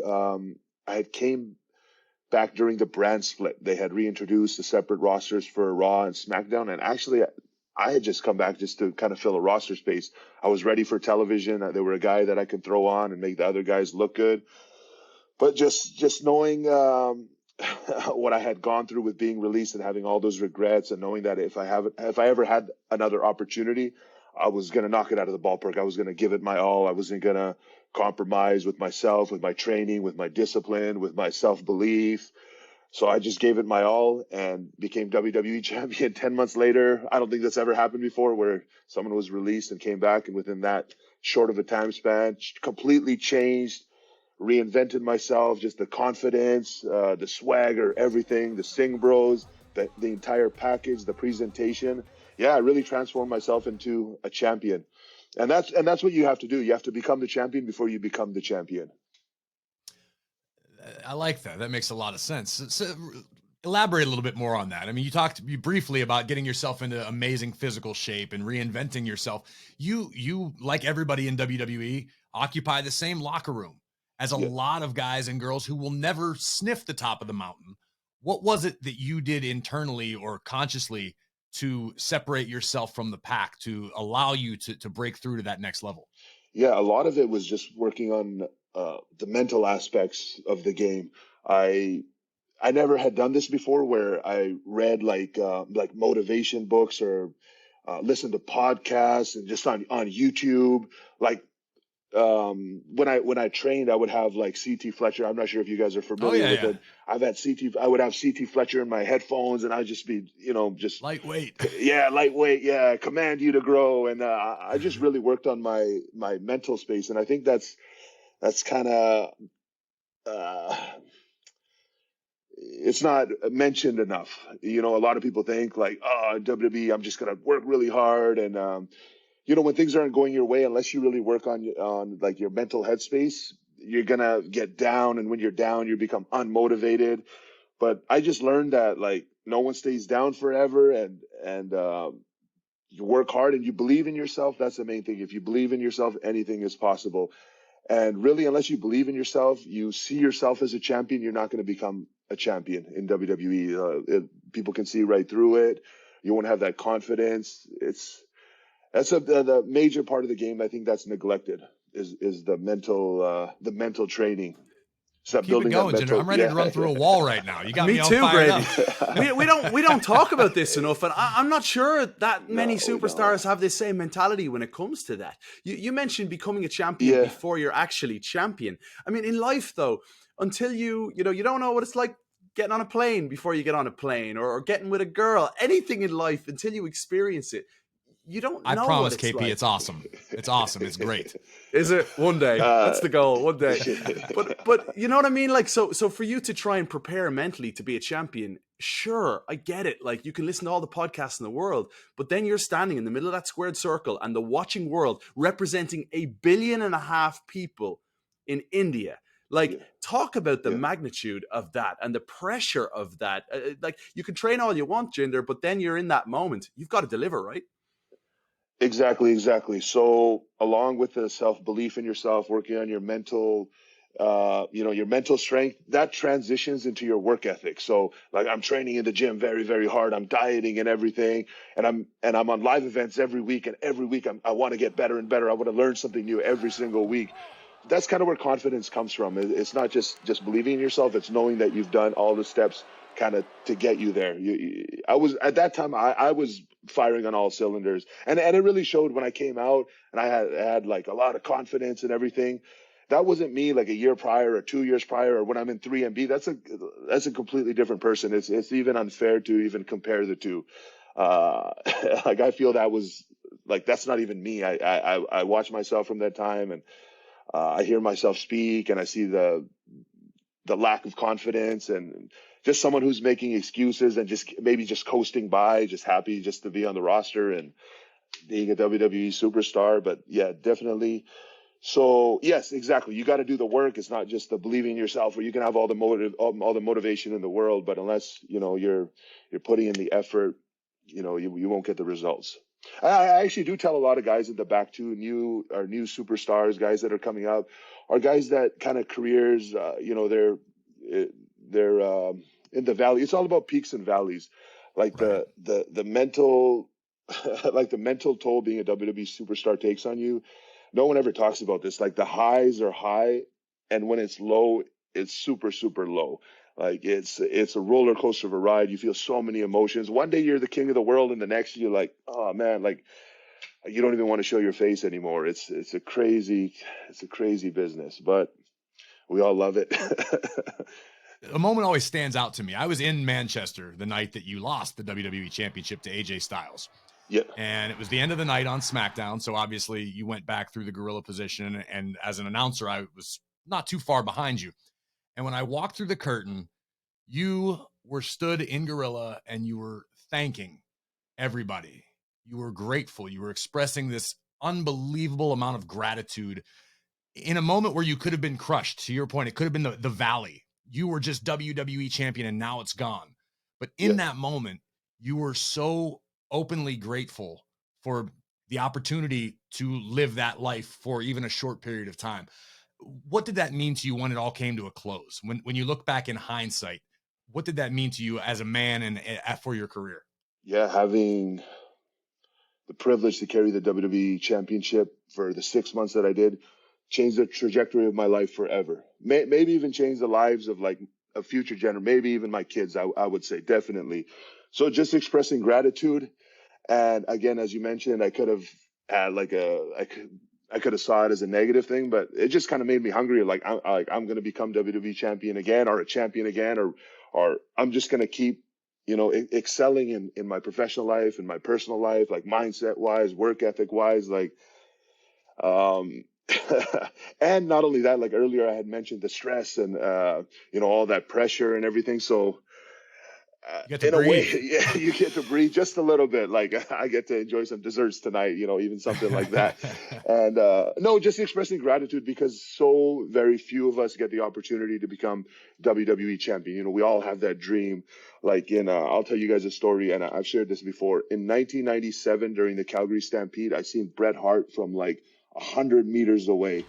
D: during the brand split. They had reintroduced the separate rosters for Raw and SmackDown. And actually, I had just come back just to kind of fill a roster space. I was ready for television. There were a guy that I could throw on and make the other guys look good. But just knowing what I had gone through with being released and having all those regrets, and knowing that if I ever had another opportunity, I was going to knock it out of the ballpark. I was going to give it my all. I wasn't going to compromise with myself, with my training, with my discipline, with my self-belief. So I just gave it my all and became WWE champion 10 months later. I don't think that's ever happened before, where someone was released and came back, and within that short of a time span, completely changed, reinvented myself, just the confidence, the swagger, everything, the Singh Bros, the entire package, the presentation. Yeah, I really transformed myself into a champion. And that's what you have to do. You have to become the champion before you become the champion.
B: I like that. That makes a lot of sense. So elaborate a little bit more on that. I mean, you talked briefly about getting yourself into amazing physical shape and reinventing yourself. You like everybody in WWE, occupy the same locker room as a lot of guys and girls who will never sniff the top of the mountain. What was it that you did internally or consciously to separate yourself from the pack, to allow you to break through to that next level?
D: Yeah, a lot of it was just working on the mental aspects of the game. I never had done this before, where I read like motivation books or listened to podcasts and just on YouTube. Like when I trained, I would have like CT Fletcher. I'm not sure if you guys are familiar with it. I would have CT Fletcher in my headphones, and I'd just be, just
B: lightweight.
D: Yeah, lightweight. Yeah, command you to grow. And I just really worked on my mental space, and I think that's kind of it's not mentioned enough. A lot of people think like, oh, WWE, I'm just gonna work really hard, and when things aren't going your way, unless you really work on like your mental headspace, you're gonna get down, and when you're down, you become unmotivated. But I just learned that like no one stays down forever, and you work hard and you believe in yourself. That's the main thing. If you believe in yourself, anything is possible. And really, unless you believe in yourself, you see yourself as a champion, you're not going to become a champion in WWE. People can see right through it. You won't have that confidence. That's the major part of the game. I think that's neglected is the mental training. start
B: Keep it
D: building
B: going,
D: that
B: Jinder.
D: mental.
B: I'm ready to run through a wall right now. You got
A: Me
B: me all
A: too,
B: fired
A: Grady.
B: up.
A: We don't talk about this enough, and I'm not sure that
D: No,
A: many
D: we don't.
A: superstars have this same mentality when it comes to that. You mentioned becoming a champion
D: Yeah.
A: before you're actually champion. I mean, in life though, until you don't know what it's like getting on a plane before you get on a plane, or getting with a girl, anything in life until you experience it. You don't
B: I
A: know what
B: promise,
A: it's
B: KP,
A: like.
B: it's awesome. It's awesome. It's great.
A: Is it? One day.
D: Uh,
A: That's the goal. One day. But you know what I mean? Like, so for you to try and prepare mentally to be a champion, sure, I get it. Like, you can listen to all the podcasts in the world, but then you're standing in the middle of that squared circle and the watching world representing 1.5 billion people in India. Like,
D: yeah,
A: talk about the
D: yeah.
A: magnitude of that and the pressure of that. Like, you can train all you want, Jinder, but then you're in that moment. You've got to deliver, right?
D: Exactly. So along with the self-belief in yourself, working on your mental, your mental strength, that transitions into your work ethic. So like I'm training in the gym very, very hard. I'm dieting and everything. And I'm on live events every week. And every week I want to get better and better. I want to learn something new every single week. That's kind of where confidence comes from. It's not just believing in yourself. It's knowing that you've done all the steps kind of to get you there. I was at that time, I was firing on all cylinders, and it really showed when I came out, and I had like a lot of confidence and everything. That wasn't me like a year prior or 2 years prior, or when I'm in 3MB. That's a completely different person. It's even unfair to even compare the two. Uh, like I feel that was like that's not even me. I watch myself from that time, and I hear myself speak, and I see the lack of confidence, and just someone who's making excuses and just maybe just coasting by, just happy just to be on the roster and being a WWE superstar. But yeah, definitely. So yes, exactly. You got to do the work. It's not just the believing in yourself, where you can have all the motivation in the world, but unless you're putting in the effort, you won't get the results. I actually do tell a lot of guys in the back too, new superstars, guys that are coming up, are guys that kind of careers, they're in the valley. It's all about peaks and valleys, like
B: Right.
D: the mental, like the mental toll being a WWE superstar takes on you. No one ever talks about this. Like the highs are high, and when it's low, it's super, super low. Like it's a roller coaster of a ride. You feel so many emotions. One day you're the king of the world, and the next you're like, oh man, like you don't even want to show your face anymore. It's a crazy business, but we all love it.
B: A moment always stands out to me. I was in Manchester the night that you lost the WWE Championship to AJ Styles.
D: Yeah.
B: And it was the end of the night on SmackDown. So obviously you went back through the gorilla position. And as an announcer, I was not too far behind you. And when I walked through the curtain, you were stood in gorilla and you were thanking everybody. You were grateful. You were expressing this unbelievable amount of gratitude in a moment where you could have been crushed. To your point, it could have been the valley. You were just WWE champion and now it's gone. But in that moment, you were so openly grateful for the opportunity to live that life for even a short period of time. What did that mean to you when it all came to a close? When you look back in hindsight, what did that mean to you as a man and for your career?
D: Yeah, having the privilege to carry the WWE Championship for the 6 months that I did changed the trajectory of my life forever. Maybe even change the lives of like a future generation, maybe even my kids, I would say, definitely. So just expressing gratitude. And again, as you mentioned, I could have had like I could have saw it as a negative thing, but it just kind of made me hungry. Like I'm going to become WWE champion again, or a champion again, or I'm just going to keep, excelling in my professional life, in my personal life, like mindset wise, work ethic wise, like, and not only that, like earlier I had mentioned the stress and, all that pressure and everything. So, in a way, yeah, you get to breathe just a little bit. Like I get to enjoy some desserts tonight, even something like that. And no, just expressing gratitude because so very few of us get the opportunity to become WWE champion. We all have that dream. Like I'll tell you guys a story, and I've shared this before. In 1997, during the Calgary Stampede, I seen Bret Hart from like 100 meters away.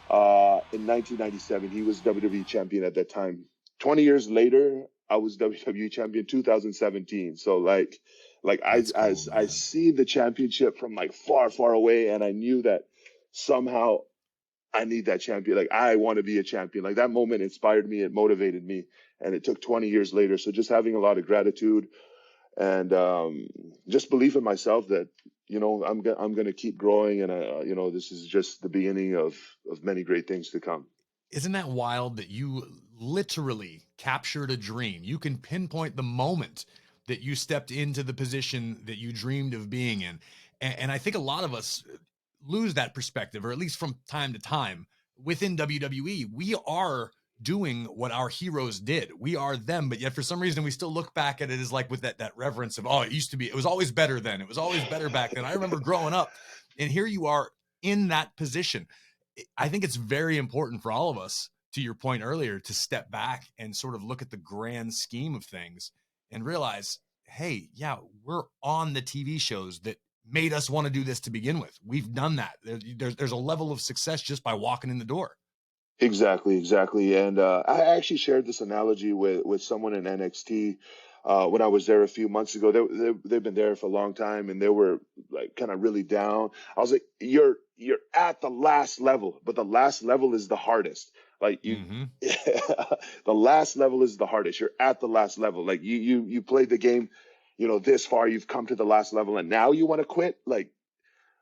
D: In 1997, he was WWE champion at that time. 20 years later, I was WWE champion 2017. So like I see the championship from like far, far away, and I knew that somehow I need that champion. Like, I want to be a champion. Like, that moment inspired me. It motivated me. And it took 20 years later. So just having a lot of gratitude and just belief in myself that, I'm going to keep growing. And, this is just the beginning of many great things to come.
B: Isn't that wild that you literally captured a dream? You can pinpoint the moment that you stepped into the position that you dreamed of being in. And I think a lot of us lose that perspective, or at least from time to time within WWE. We are doing what our heroes did. We are them, but yet for some reason we still look back at it as like with that reverence of, oh, it used to be, it was always better then. It was always better back then. I remember growing up, and here you are in that position. I think it's very important for all of us, to your point earlier, to step back and sort of look at the grand scheme of things and realize, hey, yeah, we're on the TV shows that made us want to do this to begin with. We've done that. There's a level of success just by walking in the door.
D: Exactly. And I actually shared this analogy with someone in NXT when I was there a few months ago. They've been there for a long time, and they were like kind of really down. I was like, you're at the last level, but the last level is the hardest. Like the last level is the hardest. You're at the last level. Like you played the game, this far, you've come to the last level, and now you want to quit. Like,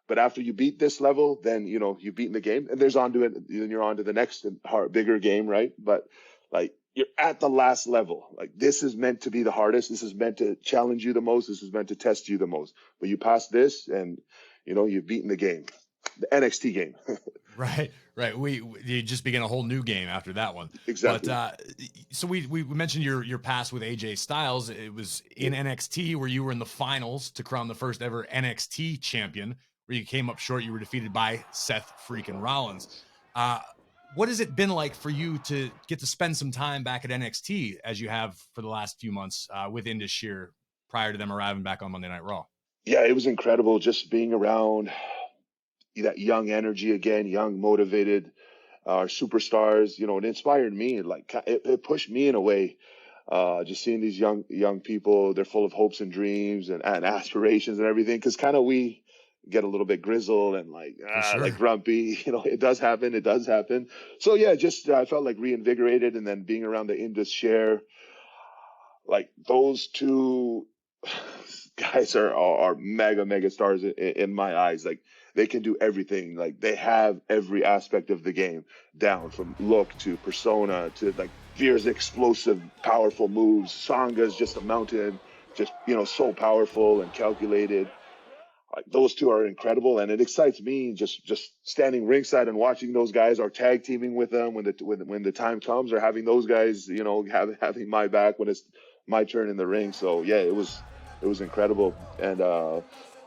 D: but after you beat this level, then, you've beaten the game, and there's onto it. Then you're on to the next bigger game, right? But like, you're at the last level. Like, this is meant to be the hardest. This is meant to challenge you the most. This is meant to test you the most. But you pass this, and you've beaten the game, the NXT game.
B: Right. You just begin a whole new game after that one.
D: Exactly.
B: But so we mentioned your past with AJ Styles. It was in NXT where you were in the finals to crown the first ever NXT champion, where you came up short. You were defeated by Seth freaking Rollins. What has it been like for you to get to spend some time back at NXT as you have for the last few months with Indus Sher prior to them arriving back on Monday Night Raw?
D: Yeah, it was incredible just being around that young energy again, young, motivated, superstars. It inspired me. Like, it pushed me in a way. Just seeing these young people, they're full of hopes and dreams and aspirations and everything. Because kind of we get a little bit grizzled and like grumpy. It does happen. So yeah, just I felt like reinvigorated, and then being around the Indus Sher, like those two guys are mega stars in my eyes. Like, they can do everything. Like, they have every aspect of the game down, from look to persona to like Veer's explosive, powerful moves. Sanga's just a mountain, just so powerful and calculated. Like, those two are incredible, and it excites me just standing ringside and watching those guys, or tag teaming with them when the time comes, or having those guys, having my back when it's my turn in the ring. So yeah, it was incredible, and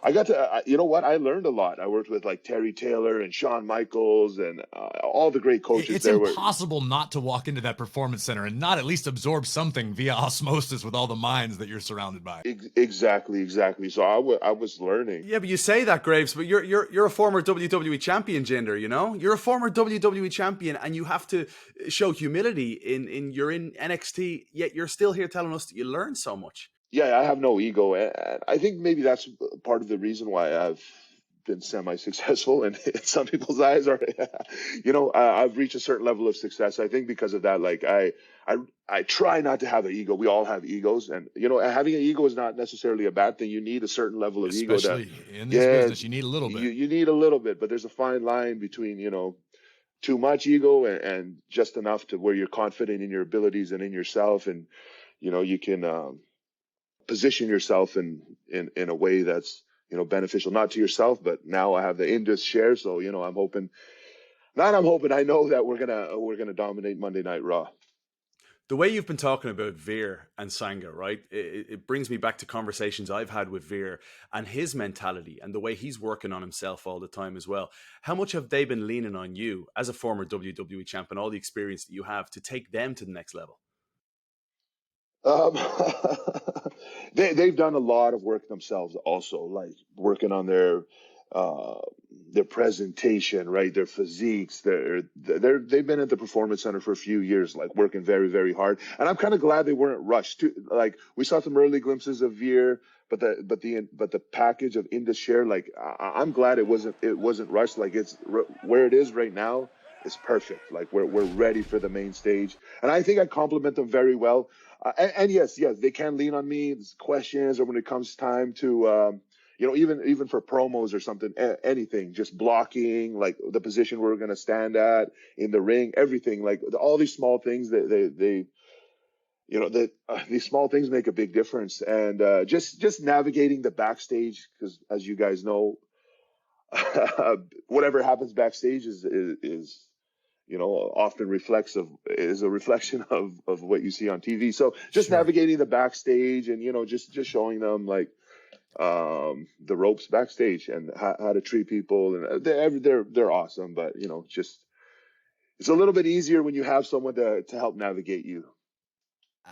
D: I got to, I learned a lot. I worked with like Terry Taylor and Shawn Michaels and all the great coaches.
B: It's impossible not to walk into that performance center and not at least absorb something via osmosis with all the minds that you're surrounded by.
D: Exactly. So I was learning.
A: Yeah, but you say that, Graves, but you're a former WWE champion, Jinder. You're a former WWE champion, and you have to show humility in you're in NXT, yet you're still here telling us that you learned so much.
D: Yeah, I have no ego, and I think maybe that's part of the reason why I've been semi-successful in some people's eyes. Or, I've reached a certain level of success. I think because of that, like I try not to have an ego. We all have egos, and having an ego is not necessarily a bad thing. You need a certain level of ego.
B: Especially in this business, you need a little bit.
D: You need a little bit, but there's a fine line between too much ego and just enough to where you're confident in your abilities and in yourself, and you can position yourself in a way that's beneficial, not to yourself, but now I have the Indus Sher, so I know that we're gonna dominate Monday Night Raw.
A: The way you've been talking about Veer and Sanga, right? It brings me back to conversations I've had with Veer and his mentality and the way he's working on himself all the time as well. How much have they been leaning on you as a former WWE champ and all the experience that you have to take them to the next level?
D: They've done a lot of work themselves also, like working on their presentation, right? Their physiques. They've been at the Performance Center for a few years, like working very, very hard. And I'm kind of glad they weren't rushed. Like, we saw some early glimpses of Veer, but the package of Indus Sher, like I'm glad it wasn't rushed. Like, it's where it is right now. is perfect. Like we're ready for the main stage, and I think I compliment them very well. And yes, they can lean on me questions, or when it comes time to even for promos or something, anything, just blocking, like the position we're going to stand at in the ring, everything, like all these small things that they that these small things make a big difference. And just navigating the backstage, because as you guys know, whatever happens backstage is often is a reflection of what you see on TV. So just
B: Sure.
D: navigating the backstage, and just showing them like the ropes backstage, and how to treat people, and they're awesome. But just it's a little bit easier when you have someone to help navigate you.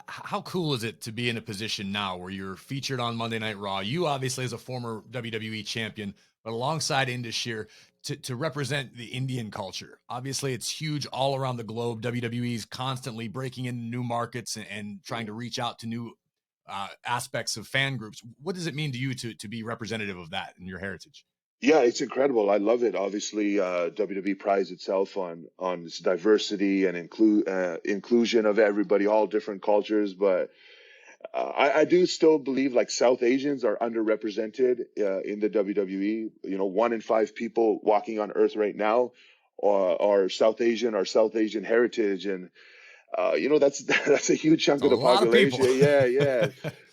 B: How cool is it to be in a position now where you're featured on Monday Night Raw? You obviously, as a former WWE champion, but alongside Indus Sher, to represent the Indian culture. Obviously, it's huge all around the globe. WWE's constantly breaking into new markets and trying to reach out to new aspects of fan groups. What does it mean to you to be representative of that in your heritage?
D: Yeah, it's incredible. I love it. Obviously, WWE prides itself on its diversity and inclusion of everybody, all different cultures. But I do still believe like South Asians are underrepresented in the WWE. 1 in 5 people walking on Earth right now are South Asian or South Asian heritage, and that's a huge chunk
B: It's
D: of
B: a
D: the
B: lot of
D: population.
B: people.
D: Yeah.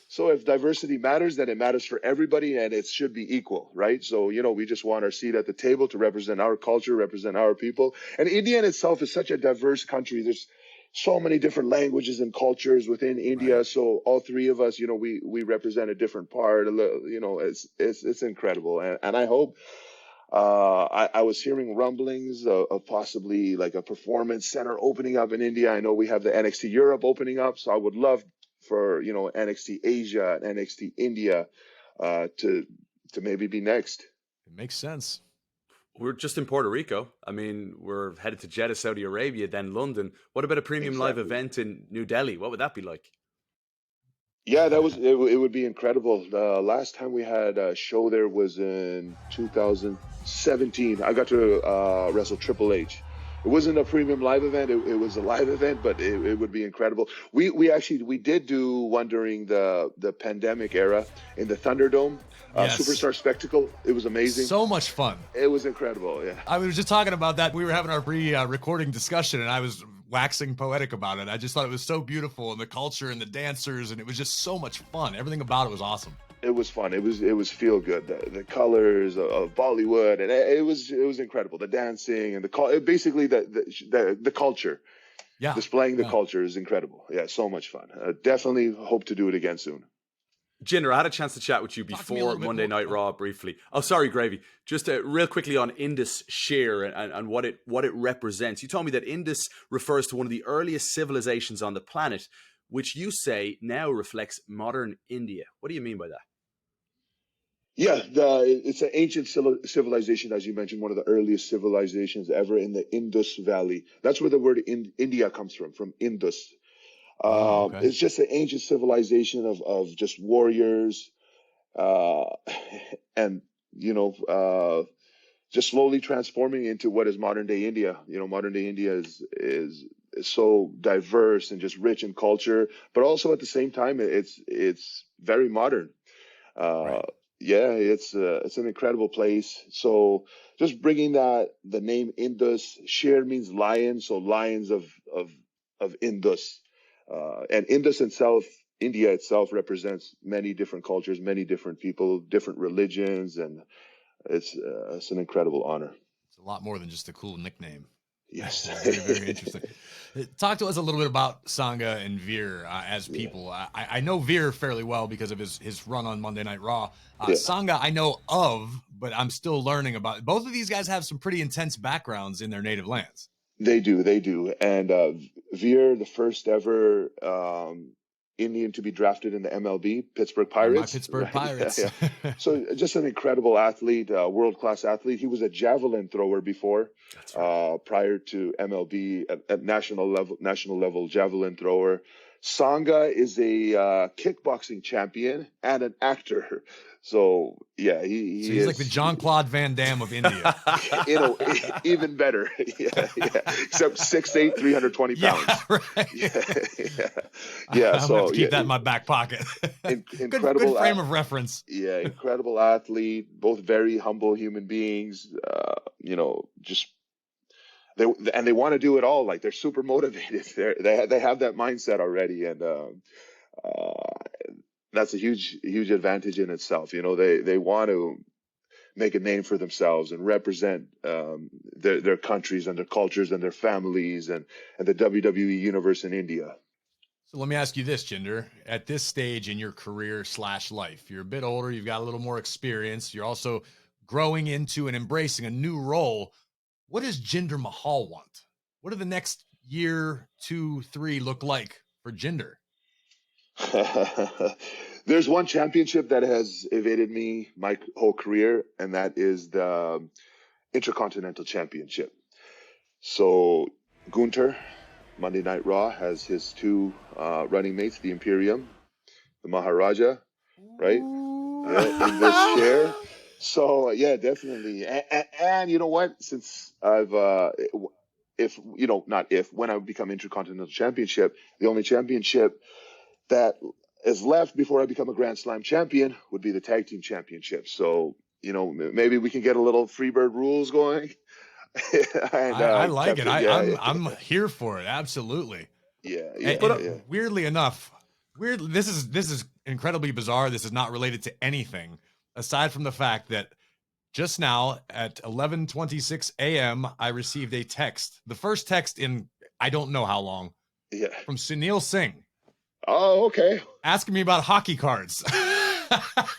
D: So if diversity matters, then it matters for everybody, and it should be equal, right? So, we just want our seat at the table to represent our culture, represent our people. And India in itself is such a diverse country. There's so many different languages and cultures within India.
B: Right.
D: So all three of us, we represent a different part. It's incredible. And I hope, I was hearing rumblings of possibly like a performance center opening up in India. I know we have the NXT Europe opening up, so I would love for NXT Asia and NXT India to maybe be next.
B: It makes sense.
A: We're just in Puerto Rico. I mean, we're headed to Jeddah, Saudi Arabia, then London. What about a premium live
D: Exactly.
A: event in New Delhi? What would that be like?
D: Yeah, that was it. It would be incredible. The last time we had a show there was in 2017. I got to wrestle Triple H. It wasn't a premium live event. It was a live event, but it would be incredible. We actually did do one during the pandemic era in the Thunderdome,
B: Yes.
D: Superstar Spectacle. It was amazing.
B: So much fun.
D: It was incredible. Yeah.
B: I was just talking about that. We were having our pre-recording discussion, and I was waxing poetic about it. I just thought it was so beautiful, and the culture and the dancers, and it was just so much fun. Everything about it was awesome.
D: It was fun. It was feel good. The colors of Bollywood, and it was incredible. The dancing and basically the culture.
B: Yeah,
D: Displaying the culture is incredible. Yeah, so much fun. Definitely hope to do it again soon.
A: Jinder, I had a chance to chat with you
B: Talk to me a
A: before
B: little bit
A: Monday
B: more.
A: Night Raw briefly. Oh, sorry, Gravy. Just real quickly on Indus Sher and what it represents. You told me that Indus refers to one of the earliest civilizations on the planet, which you say now reflects modern India. What do you mean by that?
D: Yeah, it's an ancient civilization, as you mentioned, one of the earliest civilizations ever in the Indus Valley. That's where the word India comes from Indus.
B: Okay.
D: It's just an ancient civilization of just warriors, and just slowly transforming into what is modern day India. Modern day India is so diverse and just rich in culture, but also at the same time it's very modern.
B: Right.
D: Yeah, it's an incredible place. So just bringing the name Indus, Sher means lion, so lions of Indus. And Indus itself, India itself, represents many different cultures, many different people, different religions, and it's an incredible honor.
B: It's a lot more than just a cool nickname.
D: Yes.
B: Very, very interesting. Talk to us a little bit about Sangha and Veer as people. I know Veer fairly well because of his run on Monday Night Raw.
D: Yeah.
B: Sangha I know of, but I'm still learning about. Both of these guys have some pretty intense backgrounds in their native lands.
D: They do. And Veer, the first ever Indian to be drafted in the MLB, Pittsburgh Pirates.
B: My Pittsburgh
D: Right?
B: Pirates.
D: Yeah. So just an incredible athlete, world-class athlete. He was a javelin thrower before,
A: That's right.
D: prior to MLB at national level javelin thrower. Sangha is a kickboxing champion and an actor. So yeah,
B: So
D: he
B: he's like the
D: is,
B: Jean-Claude Van Damme of India.
D: even better. Yeah, yeah. Except 6'8", 320
B: Yeah,
D: pounds.
B: right.
D: Yeah, yeah, yeah.
B: I'm gonna have
D: So
B: to
D: yeah,
B: keep that in my back pocket. Good
D: incredible.
B: frame of reference.
D: Yeah, incredible athlete. Both very humble human beings. Just they want to do it all. Like they're super motivated. They have that mindset already, and uh, that's a huge advantage in itself. They want to make a name for themselves and represent their countries and their cultures and their families and the WWE universe in India.
B: So let me ask you this, Jinder. At this stage in your career / life, you're a bit older, you've got a little more experience, you're also growing into and embracing a new role. What does Jinder Mahal want? What do the next year, 2, 3 look like for Jinder?
D: There's one championship that has evaded me my whole career, and that is the Intercontinental Championship. So Gunther, Monday Night Raw, has his two running mates, the Imperium, the Maharaja, right? Yeah, in this chair. So yeah, definitely. And you know what? Since I've if not if when I become Intercontinental Championship, the only championship that is left before I become a Grand Slam champion would be the Tag Team Championship. So maybe we can get a little Freebird rules going. And
B: I like it.
D: yeah,
B: I'm here for it. Absolutely.
D: yeah,
B: And weirdly enough, this is incredibly bizarre. This is not related to anything aside from the fact that just now at 11:26 a.m. I received a text, the first text in I don't know how long,
D: yeah.
B: from Sunil Singh.
D: Oh, okay.
B: Asking me about hockey cards.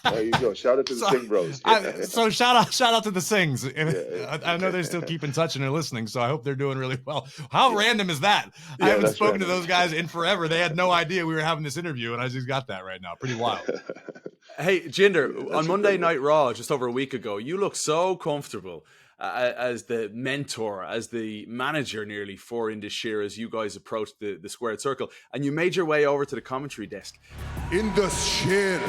D: There you go. Shout out to the Singh Bros. Yeah.
B: So shout out to the Singhs.
D: Yeah.
B: I know they still keep in touch and they're listening, so I hope they're doing really well. How random is that? I
D: Yeah,
B: haven't
D: that's
B: spoken to
D: random.
B: those guys in forever. They had no idea we were having this interview, and I just got that right now. Pretty wild.
A: Hey, Jinder,
D: Yeah,
A: on
D: that's
A: Monday
D: incredible.
A: Night Raw, just over a week ago, you look so comfortable as the mentor, as the manager nearly for Indus Sher as you guys approached the squared circle. And you made your way over to the commentary desk.
E: Indus Sher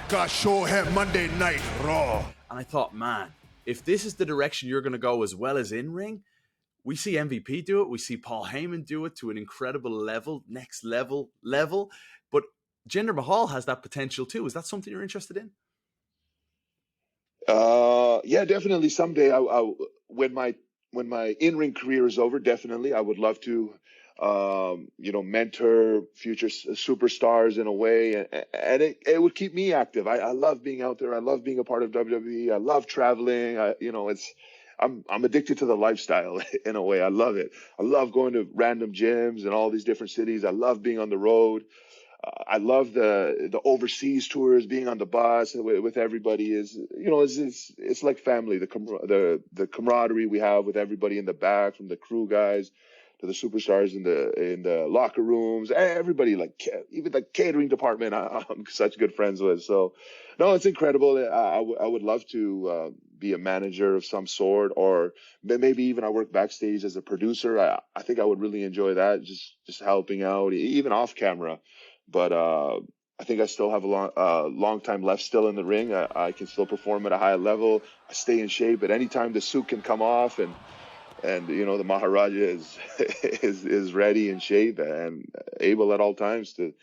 E: का show है Monday Night Raw.
A: And I thought, man, if this is the direction you're going to go as well as in-ring, we see MVP do it. We see Paul Heyman do it to an incredible level, next level. But Jinder Mahal has that potential too. Is that something you're interested in?
D: Yeah, definitely. Someday, when my in-ring career is over, definitely, I would love to, mentor future superstars in a way, and it would keep me active. I love being out there. I love being a part of WWE. I love traveling. I'm addicted to the lifestyle in a way. I love it. I love going to random gyms and all these different cities. I love being on the road. I love the overseas tours, being on the bus with everybody it's like family. The camaraderie we have with everybody in the back, from the crew guys to the superstars in the locker rooms, everybody, like even the catering department, I'm such good friends with. So no, it's incredible. I would love to be a manager of some sort, or maybe even I work backstage as a producer. I think I would really enjoy that, just helping out, even off camera. But I think I still have a long time left still in the ring. I can still perform at a high level. I stay in shape, but anytime the suit can come off, and the Maharaja is ready in shape and able at all times to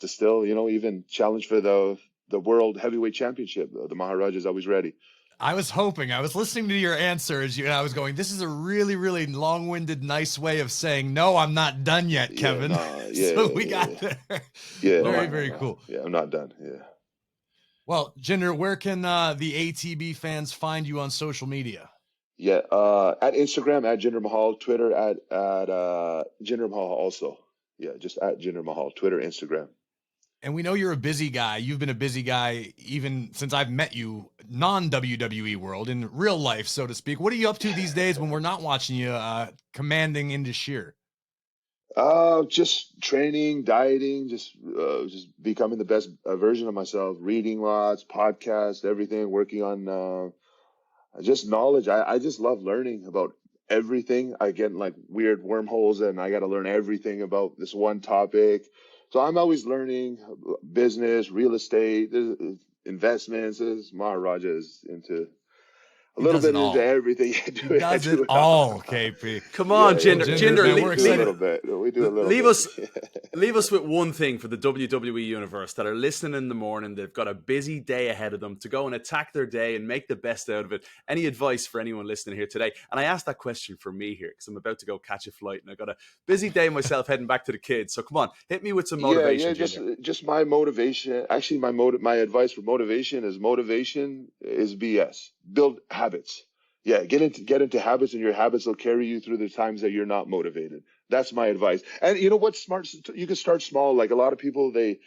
D: still even challenge for the World Heavyweight Championship. The Maharaja is always ready.
B: I was listening to your answer and I was going, this is a really, really long-winded, nice way of saying, no, I'm not done yet, Kevin. So we got there.
D: Yeah.
B: Very cool.
D: Yeah, I'm not done. Yeah.
B: Well, Jinder, where can the ATB fans find you on social media?
D: Yeah, at Instagram at Jinder Mahal, Twitter at Jinder Mahal also. Yeah, just at Jinder Mahal, Twitter, Instagram.
B: And we know you're a busy guy. You've been a busy guy even since I've met you, non-WWE world, in real life, so to speak. What are you up to these days when we're not watching you commanding Indus Sher?
D: Just training, dieting, just becoming the best version of myself. Reading lots, podcasts, everything. Working on just knowledge. I just love learning about everything. I get in like weird wormholes and I got to learn everything about this one topic. So I'm always learning business, real estate, investments. Maharaja is into a
B: He
D: little
B: does it
D: bit
B: all.
D: into everything.
B: He does it all, KP.
A: Come on, Jinder.
B: Jinder,
A: Jinder,
B: man,
A: leave,
B: we're
D: We do a
B: excited.
D: little bit. We do a little
A: leave
D: bit.
A: us leave us with one thing for the WWE universe that are listening in the morning. They've got a busy day ahead of them to go and attack their day and make the best out of it. Any advice for anyone listening here today? And I asked that question for me here because I'm about to go catch a flight and I got a busy day myself heading back to the kids. So come on, hit me with some motivation.
D: Yeah, just my motivation. Actually, my advice for motivation is BS. Build habits. Yeah, get into habits, and your habits will carry you through the times that you're not motivated. That's my advice. And you know what's smart? You can start small. Like a lot of people, they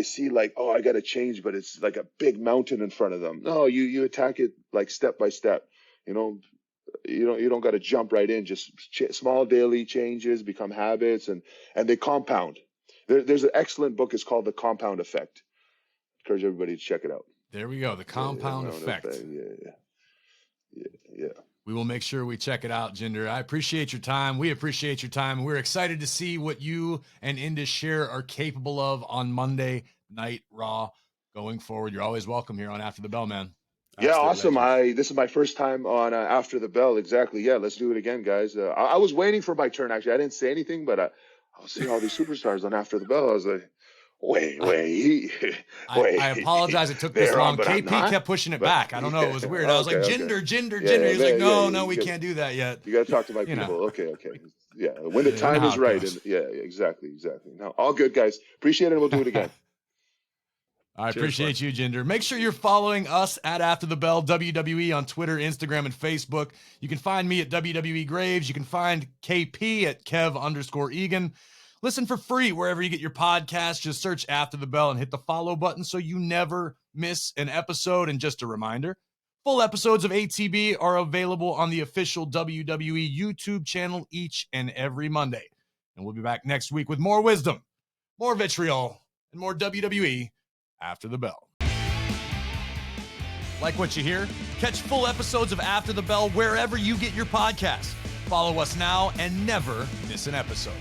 D: see like, oh, I got to change, but it's like a big mountain in front of them. No, you attack it like step by step. You know, you don't got to jump right in. Just small daily changes become habits, and they compound. There's an excellent book. It's called The Compound Effect. Encourage everybody to check it out.
B: There we go. The Compound Effect.
D: Yeah.
B: We will make sure we check it out, Jinder. I appreciate your time. We appreciate your time. We're excited to see what you and Indus Sher are capable of on Monday Night Raw going forward. You're always welcome here on After the Bell, man.
D: Yeah,
A: Absolute
D: awesome.
A: legend.
D: This is my first time on After the Bell. Exactly. Yeah, let's do it again, guys. I was waiting for my turn. Actually, I didn't say anything, but I was seeing all these superstars on After the Bell. I was like, wait.
B: I apologize it took this
D: They're on,
B: long.
D: but I'm
B: KP
D: not.
B: kept pushing it
D: But-
B: back. I don't know. It was weird. I was like,
D: Okay.
B: Jinder.
D: Yeah,
B: He's like,
D: yeah,
B: no, we
D: you
B: can't do that yet.
D: You got to talk to my
B: You know.
D: people. Okay. Yeah, when the
B: You know
D: time
B: how
D: is
B: it
D: right.
B: goes.
D: And, yeah, exactly. No, all good, guys. Appreciate it. We'll do it again.
B: I
A: Cheers,
B: appreciate you, Jinder. Make sure you're following us at After the Bell, WWE on Twitter, Instagram, and Facebook. You can find me at WWE Graves. You can find KP at Kev_Egan. Listen for free wherever you get your podcasts. Just search After the Bell and hit the follow button so you never miss an episode. And just a reminder, full episodes of ATB are available on the official WWE YouTube channel each and every Monday. And we'll be back next week with more wisdom, more vitriol, and more WWE After the Bell. Like what you hear? Catch full episodes of After the Bell wherever you get your podcasts. Follow us now and never miss an episode.